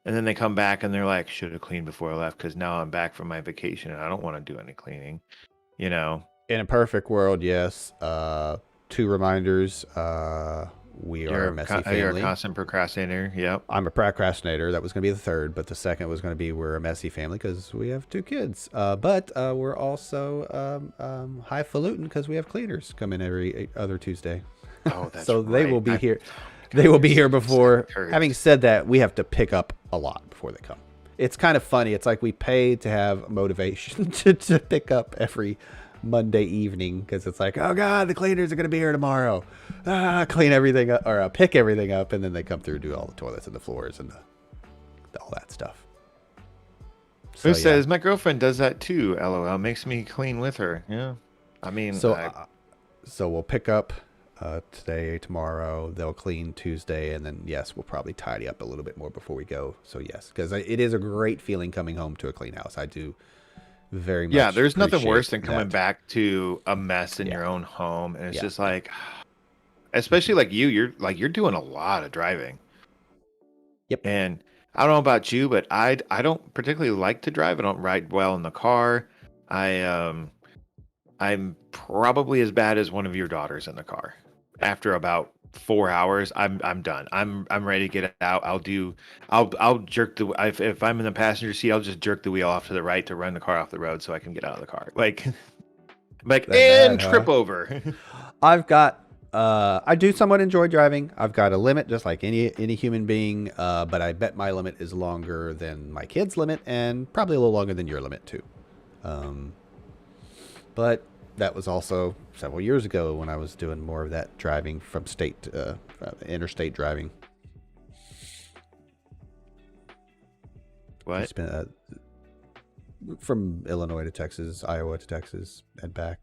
And then they come back and they're like, should have cleaned before I left because now I'm back from my vacation and I don't want to do any cleaning. in a perfect world, yes. 2 reminders. We are a messy family. You're a constant procrastinator. Yep. I'm a procrastinator. That was going to be the third, but the second was going to be we're a messy family because we have 2 kids. But we're also highfalutin because we have cleaners come in every other Tuesday. Oh, that's so right. They will be here. They will be here before. Having said that, we have to pick up a lot before they come. It's kind of funny. It's like we pay to have motivation to pick up every Monday evening because it's like, oh God, the cleaners are going to be here tomorrow. Clean everything up or pick everything up. And then they come through, do all the toilets and the floors and all that stuff. So, who says my girlfriend does that too? LOL, makes me clean with her. Yeah. I mean, so we'll pick up today, tomorrow. They'll clean Tuesday. And then, yes, we'll probably tidy up a little bit more before we go. So, yes, because it is a great feeling coming home to a clean house. I do. Very much. Yeah, there's nothing worse than coming back to a mess in your own home, and it's just like, especially like you're doing a lot of driving. Yep. And I don't know about you, but I don't particularly like to drive. I don't ride well in the car. I'm probably as bad as one of your daughters in the car. After about 4 hours, I'm done. I'm ready to get out. I'll jerk if I'm in the passenger seat, I'll just jerk the wheel off to the right to run the car off the road so I can get out of the car. Trip over. I've got I do somewhat enjoy driving. I've got a limit just like any human being, but I bet my limit is longer than my kid's limit and probably a little longer than your limit too. But that was also several years ago when I was doing more of that driving from interstate driving. What? It's been from Illinois to Texas, Iowa to Texas, and back.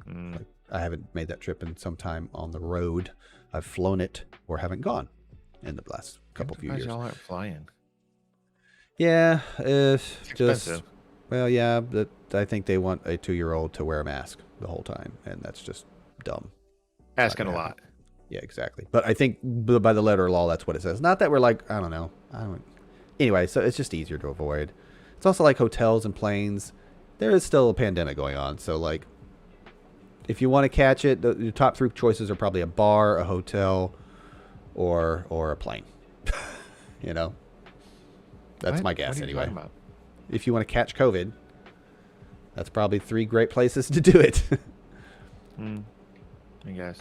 I haven't made that trip in some time on the road. I've flown it or haven't gone in the last few years. Y'all aren't flying. Yeah, it's expensive. Well, yeah, but I think they want a 2-year-old to wear a mask the whole time, and that's just dumb. Asking a lot. Yeah, exactly. But I think by the letter of law, that's what it says. Not that we're like, I don't know. Anyway, so it's just easier to avoid. It's also like hotels and planes. There is still a pandemic going on, so like, if you want to catch it, the top 3 choices are probably a bar, a hotel, or a plane. That's my guess anyway. If you want to catch COVID, that's probably 3 great places to do it. I guess.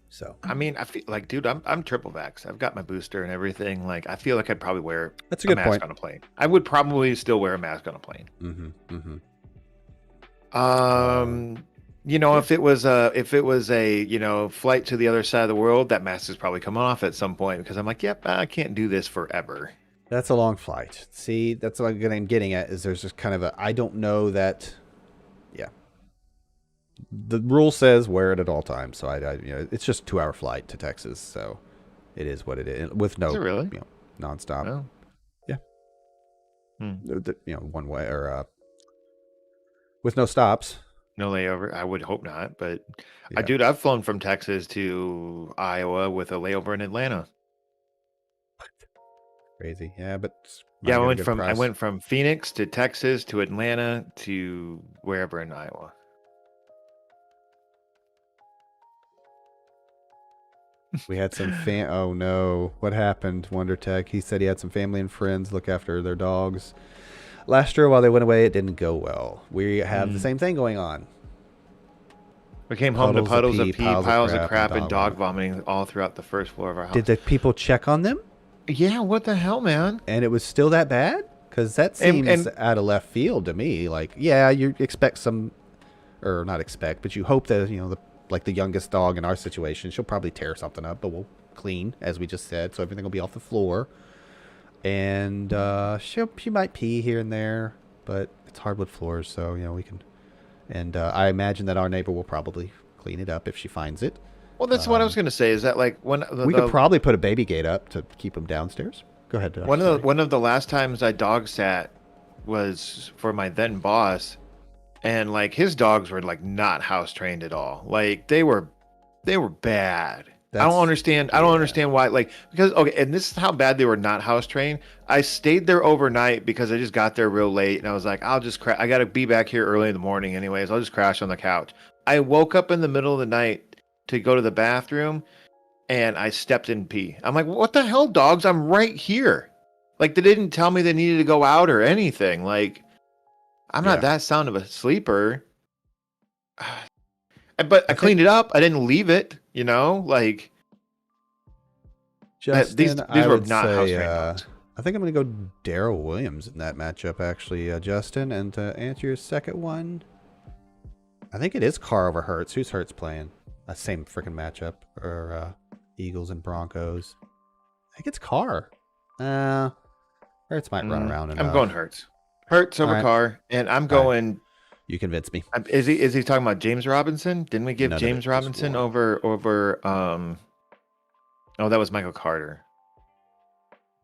So I mean, I feel like, dude, I'm triple vax. I've got my booster and everything. Like, I feel like I'd probably wear a mask on a plane. I would probably still wear a mask on a plane. If it was a flight to the other side of the world, that mask is probably coming off at some point because I'm like, yep, I can't do this forever. That's a long flight. See, that's what I'm getting at is there's just kind of I don't know that. Yeah. The rule says wear it at all times. So it's just a 2-hour flight to Texas. So it is what it is with no, is it really? Nonstop. Oh. Yeah. One way or, with no stops. No layover. I would hope not, but I've flown from Texas to Iowa with a layover in Atlanta. Crazy. Yeah, but I went from Phoenix to Texas to Atlanta to wherever in Iowa. We had some oh no, what happened? Wonder Tech. He said he had some family and friends look after their dogs. Last year while they went away, it didn't go well. We have the same thing going on. We came home to puddles of pee, piles of crap, and dog vomiting all throughout the first floor of our house. Did the people check on them? Yeah, what the hell, man? And it was still that bad? Because that seems out of left field to me. Like, yeah, you expect some, or not expect, but you hope that, like the youngest dog in our situation, she'll probably tear something up, but we'll clean, as we just said, so everything will be off the floor. And she might pee here and there, but it's hardwood floors, so we can. And I imagine that our neighbor will probably clean it up if she finds it. Well, that's what I was going to say. Is that like when we could probably put a baby gate up to keep them downstairs. Go ahead. One of the last times I dog sat was for my then boss, and like his dogs were like not house trained at all. Like they were bad. I don't understand. I don't understand why. Like because okay, and this is how bad they were not house trained. I stayed there overnight because I just got there real late, and I was like, I'll just I got to be back here early in the morning anyways. I'll just crash on the couch. I woke up in the middle of the night to go to the bathroom, and I stepped in pee. I'm like, what the hell, dogs? I'm right here. Like they didn't tell me they needed to go out or anything. Like I'm not that sound of a sleeper. But I cleaned it up. I didn't leave it. Like Justin, these were not house trained dogs. I think I'm going to go Darrell Williams in that matchup, actually, Justin. And to answer your second one, I think it is Carr over Hurts. Who's Hurts playing? Same freaking matchup, or Eagles and Broncos. I think it's Carr. Hurts might run around. I'm going Hurts. Hurts over Carr, and I'm going. You convinced me. Is he talking about James Robinson? Didn't we give James Robinson over? Oh, that was Michael Carter.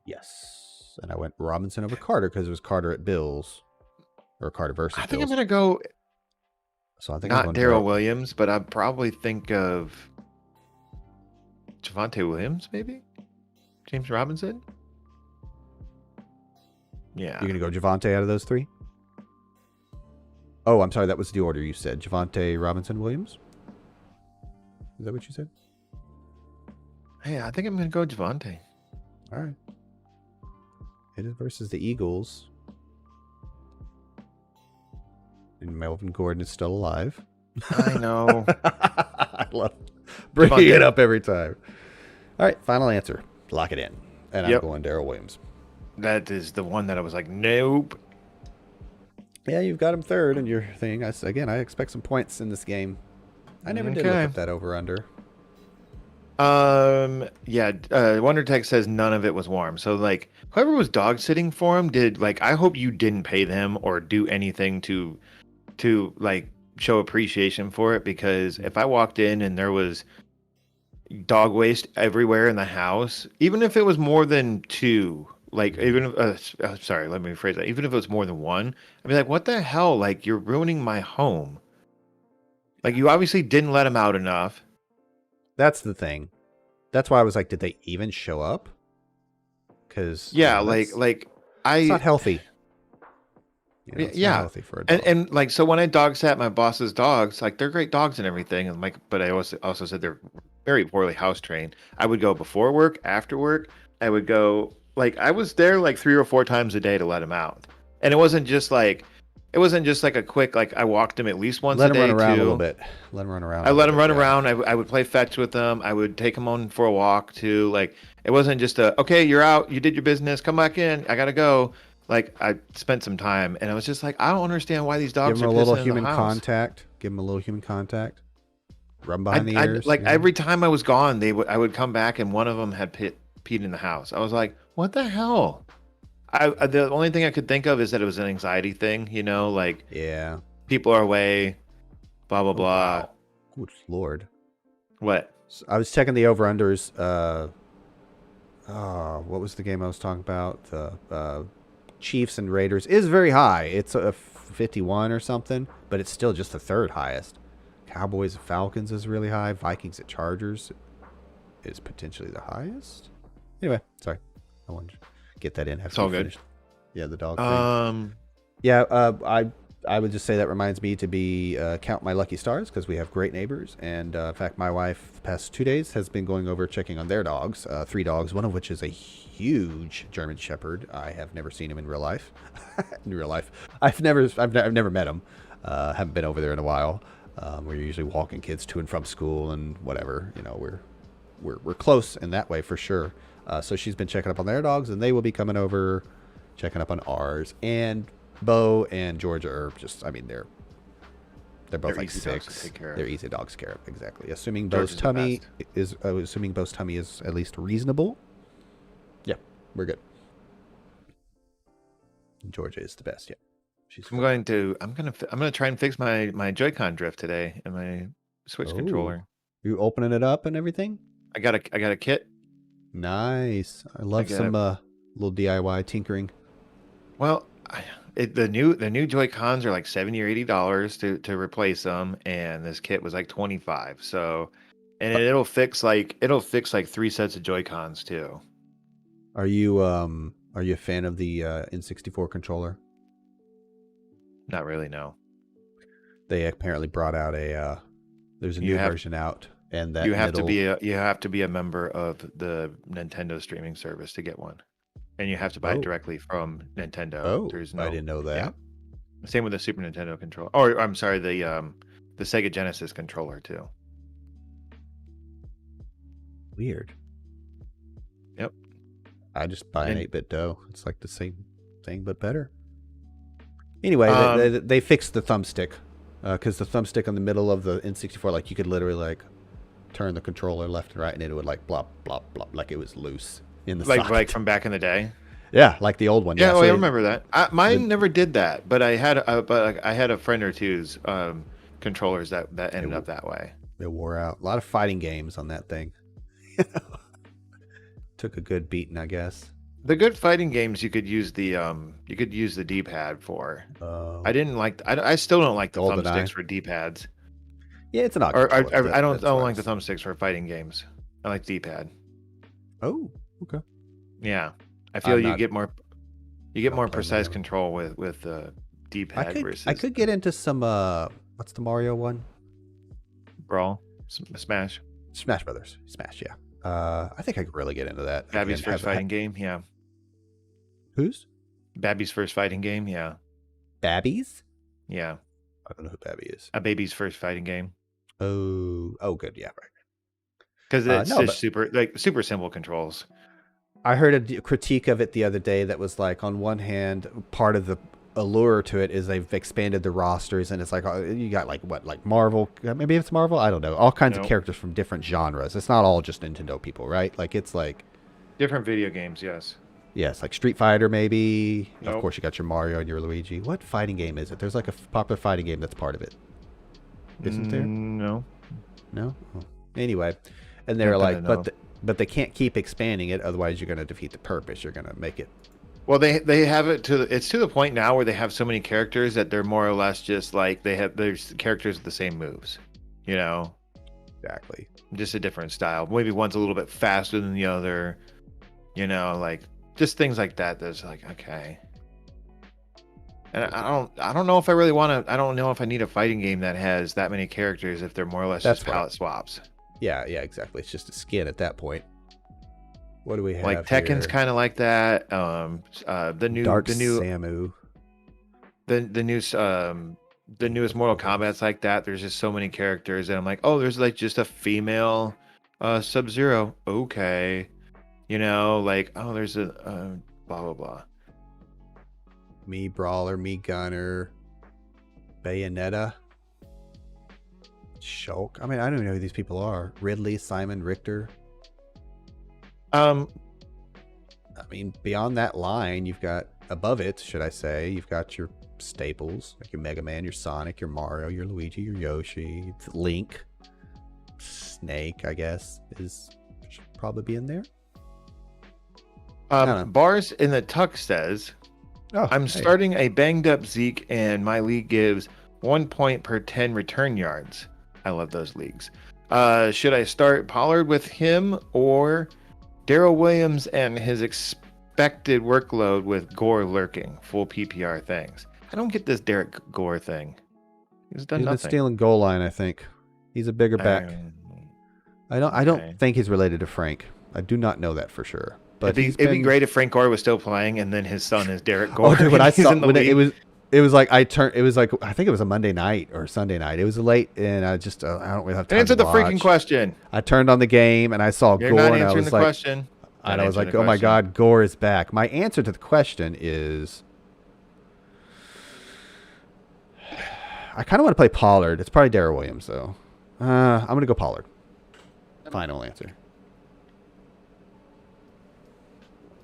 Yes, and I went Robinson over Carter because it was Carter at Bills, or Carter versus Bills. I think I'm gonna go. So I think not Darrell Williams, but I'd probably think of Javonte Williams, maybe James Robinson. Yeah, you're gonna go Javonte out of those three. Oh, I'm sorry. That was the order you said. Javonte, Robinson, Williams. Is that what you said? Hey, I think I'm going to go Javonte. All right. It is versus the Eagles. And Melvin Gordon is still alive. I know. I love bringing it up every time. All right. Final answer. Lock it in. And I'm going Darrell Williams. That is the one that I was like, nope. Yeah, you've got him third in your thing. I expect some points in this game. I never did look up that over-under. Wonder Tech says none of it was warm. So, like, whoever was dog sitting for him did, like, I hope you didn't pay them or do anything to like, show appreciation for it. Because if I walked in and there was dog waste everywhere in the house, even if it was more than two... Like, even if, sorry, let me rephrase that. Even if it was more than one, I'd be like, what the hell? Like, you're ruining my home. Like, you obviously didn't let him out enough. That's the thing. That's why I was like, did they even show up? Because it's not healthy. It's not healthy for a dog. And like, so when I dog sat my boss's dogs, like, they're great dogs and everything. And like, but I also said they're very poorly house trained. I would go before work, after work. I would go. Like, I was there like 3 or 4 times a day to let him out. And it wasn't just like a quick, like, I walked him at least once a day. Let him run around a little bit. Let him run around. I let him run around. I would play fetch with him. I would take him on for a walk too. Like, it wasn't just okay, you're out. You did your business. Come back in. I got to go. Like, I spent some time and I was just like, I don't understand why these dogs are pissing in the house. Give him a little human contact. Give him a little human contact. Rub him behind the ears. Every time I was gone, I would come back and one of them had peed in the house. I was like, what the hell? The only thing I could think of is that it was an anxiety thing, like people are away, blah blah blah. Wow. Good Lord. What? So I was checking the over-unders. What was the game I was talking about? Chiefs and Raiders is very high. It's a 51 or something, but it's still just the third highest. Cowboys and Falcons is really high. Vikings at Chargers is potentially the highest. Anyway, sorry. I wanted to get that in. It's all good. Yeah, the dog thing. I would just say that reminds me to be count my lucky stars because we have great neighbors. And in fact, my wife the past 2 days has been going over checking on their dogs. 3 dogs, one of which is a huge German Shepherd. I have never seen him in real life. I've never met him. Haven't been over there in a while. We're usually walking kids to and from school and whatever. We're close in that way for sure. So she's been checking up on their dogs, and they will be coming over, checking up on ours. And Bo and Georgia are just, they're They're both They're like easy dogs to 6. take care of. They're easy dogs to care of, exactly. Assuming George Bo's is the tummy best. is at least reasonable. Yeah, we're good. Georgia is the best. Yeah, she's. I'm gonna try and fix my Joy-Con drift today in my Switch controller. You opening it up and everything? I got a kit. Nice. I love some little DIY tinkering. Well, the new Joy-Cons are like $70 or $80 to replace them, and this kit was like $25. So, and it'll fix like 3 sets of Joy-Cons too. Are you a fan of the N64 controller? Not really, no. They apparently brought out there's a new version out, and that you have to be a member of the Nintendo streaming service to get one, and you have to buy it directly from Nintendo. Oh, I didn't know that. Yeah. Same with the Super Nintendo controller, or I'm sorry, the Sega Genesis controller too. Weird. Yep. I just buy an 8-bit dough. It's like the same thing but better. Anyway, they fixed the thumbstick because the thumbstick in the middle of the N64, like you could literally like turn the controller left and right, and it would like blop blop blop, like it was loose in the socket. Like from back in the day. Yeah, like the old one. Yeah, so I remember that. Mine never did that, but I had a friend or two's controllers that ended up that way. It wore out. A lot of fighting games on that thing. Took a good beating, I guess. The good fighting games you could use the D-pad for. I still don't like the thumbsticks for D-pads. Yeah, it's an odd. I don't like the thumbsticks for fighting games. I like D-pad. Oh, okay. Yeah, I feel you get more precise control with the D-pad versus. I could get into some what's the Mario one? Brawl, Smash. Smash Brothers, Smash. Yeah. I think I could really get into that. Babby's first fighting game, yeah. Whose? Babby's first fighting game, yeah. Babby's? Yeah. I don't know who Babby is. A baby's first fighting game. Oh, good, yeah, right. Because it's super simple controls. I heard a critique of it the other day that was like, on one hand, part of the allure to it is they've expanded the rosters, and it's like you got like Marvel, maybe it's Marvel, I don't know, all kinds of characters from different genres. It's not all just Nintendo people, right? Like it's like different video games. Yes, like Street Fighter maybe. Nope. Of course you got your Mario and your Luigi. What fighting game is it? There's like a popular fighting game that's part of it, isn't there? No. Oh. Anyway, and they're like, but they can't keep expanding it, otherwise you're going to defeat the purpose. You're going to make it. Well, they have it it's to the point now where they have so many characters that they're more or less just like there's characters with the same moves, you know. Exactly. Just a different style. Maybe one's a little bit faster than the other, you know, like just things like that. That's like, okay. And I don't know if I really want to. I don't know if I need a fighting game that has that many characters if they're more or less just palette swaps. Yeah, exactly. It's just a skin at that point. What do we have? Like Tekken's kind of like that. The new Samu. The newest Mortal Kombat's like that. There's just so many characters, and I'm like, oh, there's like just a female Sub-Zero. Okay, you know, like oh, there's a blah blah blah. Me Brawler, me Gunner, Bayonetta, Shulk. I mean, I don't even know who these people are. Ridley, Simon, Richter. I mean, beyond that line, you've got above it, should I say, you've got your staples, like your Mega Man, your Sonic, your Mario, your Luigi, your Yoshi, Link, Snake, I guess, should probably be in there. Bars in the Tuck says, I'm starting a banged up Zeke, and my league gives 1 point per 10 return yards. I love those leagues. Should I start Pollard with him or Darrell Williams and his expected workload with Gore lurking, full PPR things? I don't get this Derek Gore thing. He's done nothing. He's been stealing goal line, I think. He's a bigger back. I don't think he's related to Frank. I do not know that for sure. But it'd be great if Frank Gore was still playing, and then his son is Derek Gore. Oh, dude, when I saw it was like I think it was a Monday night or Sunday night. It was late, and I don't really have time. Answer to the freaking question. I turned on the game and I saw You're Gore, not and I answering was the like, question. and I was like, oh my God, Gore is back. My answer to the question is, I kind of want to play Pollard. It's probably Darrell Williams, though. I'm going to go Pollard. Final answer.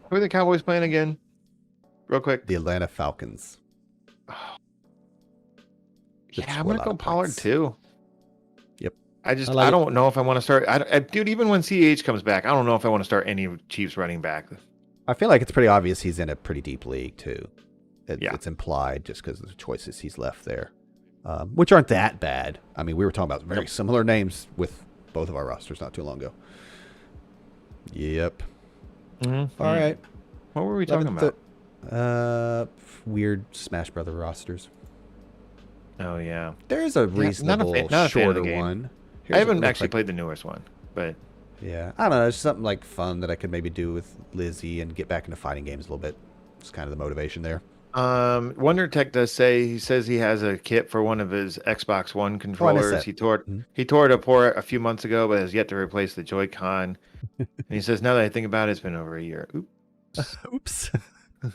Who are the Cowboys playing again? Real quick. The Atlanta Falcons. Yeah, I'm going to go Pollard too. Yep. I don't know if I want to start. Dude, even when CH comes back, I don't know if I want to start any Chiefs running back. I feel like it's pretty obvious he's in a pretty deep league, too. It's implied just because of the choices he's left there, which aren't that bad. I mean, we were talking about very similar names with both of our rosters not too long ago. Yep. Mm-hmm. All right. What were we talking about? Weird Smash Brother rosters. Oh, yeah. There's a reasonable shorter one. I haven't actually played the newest one, but... Yeah. I don't know. It's something like fun that I could maybe do with Lizzie and get back into fighting games a little bit. It's kind of the motivation there. Wonder Tech does say he says he has a kit for one of his Xbox One controllers. He tore it apart a few months ago, but has yet to replace the Joy-Con. And he says, now that I think about it, it's been over a year. Oops. I'm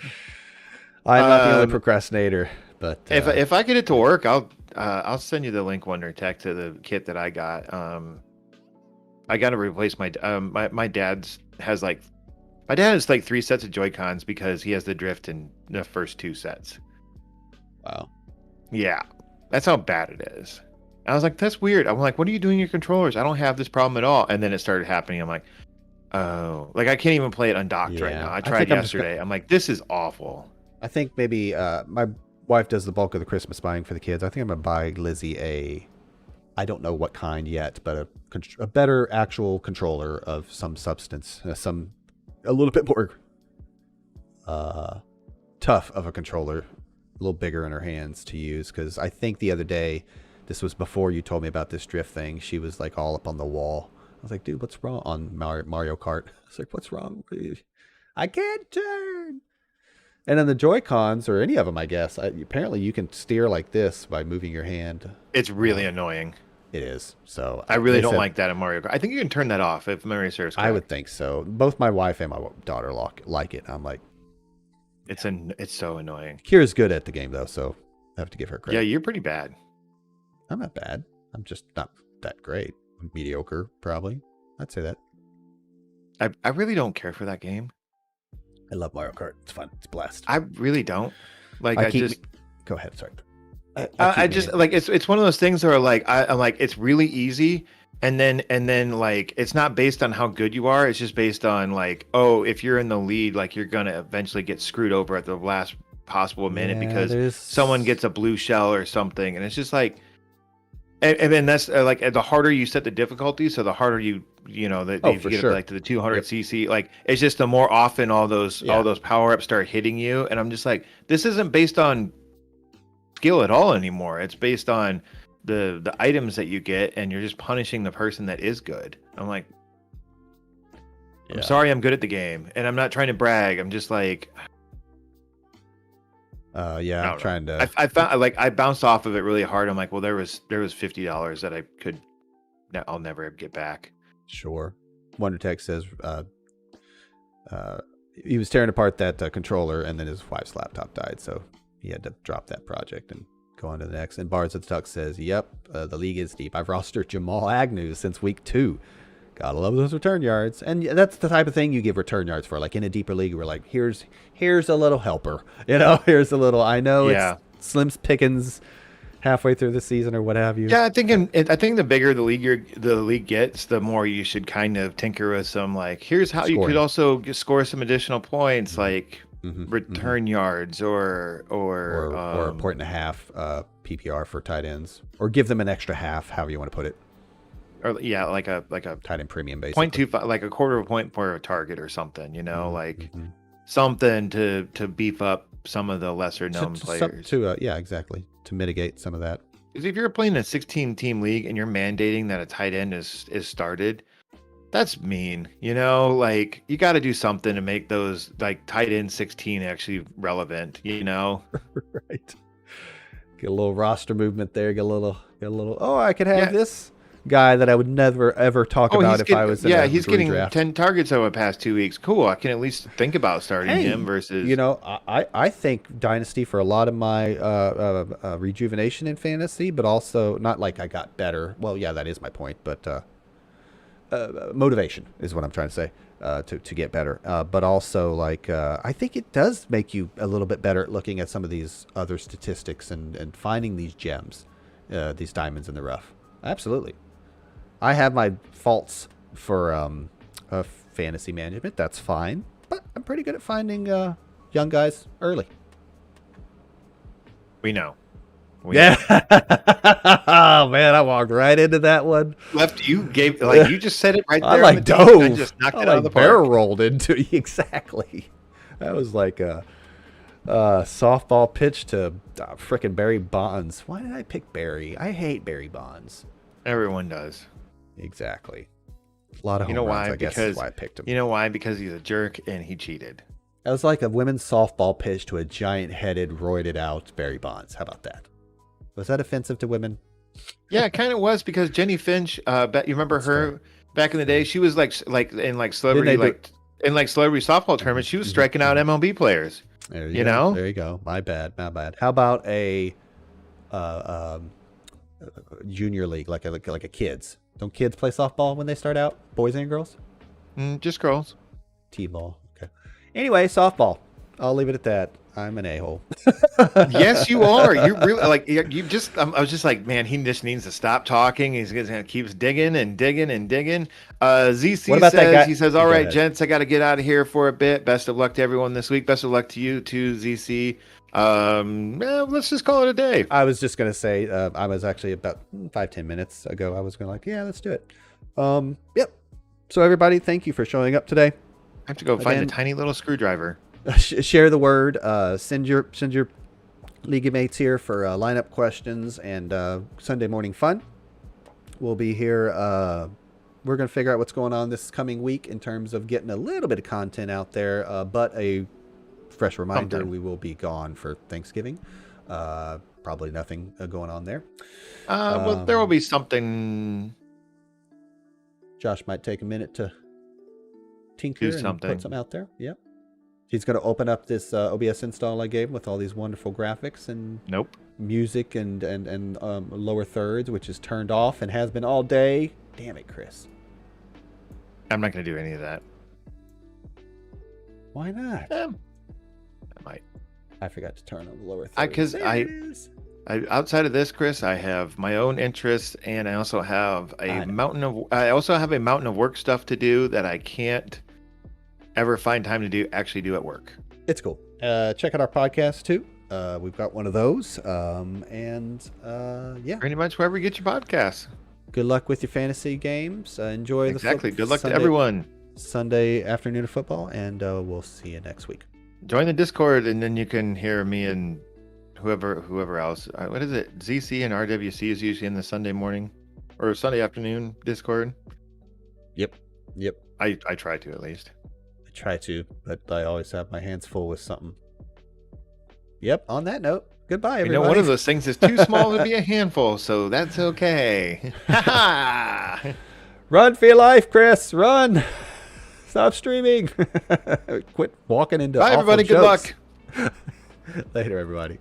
not the only procrastinator, but if I get it to work, I'll send you the link, Wonder Tech, to the kit that I got. I got to replace my dad has like 3 sets of Joy-Cons because he has the drift in the first 2 sets. Wow. Yeah, that's how bad it is. I was like, that's weird. I'm like, what are you doing in your controllers? I don't have this problem at all. And then it started happening. I'm like, oh, like I can't even play it undocked right now. I tried yesterday. I'm like, this is awful. I think maybe my wife does the bulk of the Christmas buying for the kids. I think I'm going to buy Lizzie I don't know what kind yet, but a better actual controller of some substance, a little bit more tough of a controller, a little bigger in her hands to use. Because I think the other day, this was before you told me about this drift thing, she was like all up on the wall. I was like, dude, what's wrong on Mario Kart? I was like, what's wrong with you? I can't turn. And then the Joy-Cons, or any of them, I guess, apparently you can steer like this by moving your hand. It's really annoying. It is. So I really don't like that in Mario Kart. I think you can turn that off if memory serves correct. I would think so. Both my wife and my daughter like it. I'm like, it's so annoying. Kira's good at the game though, so I have to give her credit. Yeah, you're pretty bad. I'm not bad. I'm just not that great. I'm mediocre, probably. I'd say that. I really don't care for that game. I love Mario Kart. It's fun. It's a blast. I really don't. Like go ahead. Sorry. I just like it's one of those things where like I'm like it's really easy, and then like it's not based on how good you are. It's just based on like, oh, if you're in the lead, like you're gonna eventually get screwed over at the last possible minute because someone gets a blue shell or something, and it's just like, and then that's like the harder you set the difficulty, so the harder you that if you get like to the 200 cc, like it's just the more often all those power ups start hitting you, and I'm just like, this isn't based on skill at all anymore. It's based on the items that you get, and you're just punishing the person that is good. I'm like, I'm sorry, I'm good at the game, and I'm not trying to brag. I'm just like, I'm trying to. I found like I bounced off of it really hard. I'm like, well, there was $50 that I'll never get back. Sure. Wonder Tech says he was tearing apart that controller, and then his wife's laptop died, so he had to drop that project and go on to the next. And Bards at the Tuck says, yep, the league is deep. I've rostered Jamal Agnew since week 2. Gotta love those return yards. And that's the type of thing you give return yards for. Like in a deeper league, we're like, here's a little helper. Here's a little, I know it's Slim's Pickens halfway through the season or what have you. Yeah, I think the bigger the league gets, the more you should kind of tinker with some like, here's how you could also score some additional points, like return yards or a point and a half PPR for tight ends, or give them an extra half, however you want to put it. Or like a tight end premium, basically 0.25, like a quarter of a point per target or something, something to beef up some of the lesser known players. Exactly, to mitigate some of that. Because if you're playing a 16-team league and you're mandating that a tight end is started, that's mean. Like you got to do something to make those like tight end 16 actually relevant. Right. Get a little roster movement there. Get a little. Oh, I could have this. guy that I would never ever talk about if I was in a he's getting draft. 10 targets over the past 2 weeks. Cool. I can at least think about starting him versus. You know, I think Dynasty for a lot of my rejuvenation in fantasy, but also not like I got better. Well, yeah, that is my point, but motivation is what I'm trying to say to get better. But also, like, I think it does make you a little bit better at looking at some of these other statistics and finding these gems, these diamonds in the rough. Absolutely. I have my faults for fantasy management. That's fine. But I'm pretty good at finding young guys early. We know. Yeah. Oh, man, I walked right into that one. You just said it right there. I like dove. I just knocked it out of the park. Barrel rolled into it. Exactly. That was like a softball pitch to frickin' Barry Bonds. Why did I pick Barry? I hate Barry Bonds. Everyone does. Exactly. A lot of home runs, I guess is why I picked him. You know why? Because he's a jerk and he cheated. That was like a women's softball pitch to a giant-headed, roided out Barry Bonds. How about that? Was that offensive to women? Yeah, it kind of was because Jenny Finch. You remember her back in the day? She was like in celebrity celebrity softball tournaments. She was striking out MLB players. There you go. There you go. My bad. How about a junior league, like a kids? Don't kids play softball when they start out? Boys and girls? Just girls. T-ball. Okay. Anyway, softball. I'll leave it at that. I'm an a-hole. Yes, you are. You really I was just like, man, he just needs to stop talking. He's gonna keeps digging and digging and digging. ZC says, he says, all right, gents, I got to get out of here for a bit. Best of luck to everyone this week. Best of luck to you too, ZC. Let's just call it a day. I was just gonna say, I was actually about 5-10 minutes ago. I was gonna let's do it. Yep. So everybody, thank you for showing up today. I have to go find a tiny little screwdriver. Share the word. Send your league mates here for lineup questions and Sunday morning fun. We'll be here. We're going to figure out what's going on this coming week in terms of getting a little bit of content out there. But a fresh reminder, we will be gone for Thanksgiving. Probably nothing going on there. Well, there will be something. Josh might take a minute to tinker and put something out there. Yep. He's going to open up this OBS install I gave him with all these wonderful graphics and music and lower thirds, which is turned off and has been all day. Damn it, Chris. I'm not going to do any of that. Why not? I might. I forgot to turn on the lower thirds. Because outside of this, Chris, I have my own interests, and I also have a mountain of work stuff to do that I can't ever find time to do at work. It's cool. Check out our podcast too. We've got one of those. Pretty much wherever you get your podcasts. Good luck with your fantasy games. Enjoy Good luck to everyone. Sunday afternoon of football, and we'll see you next week. Join the Discord, and then you can hear me and whoever else. What is it? ZC and RWC is usually in the Sunday morning or Sunday afternoon Discord. Yep. I try to at least. I try to, but I always have my hands full with something. Yep. On that note, goodbye, everybody. One of those things is too small to be a handful, so that's okay. Run for your life, Chris. Run. Stop streaming. Quit walking into. Bye, everybody. Good luck. Later, everybody.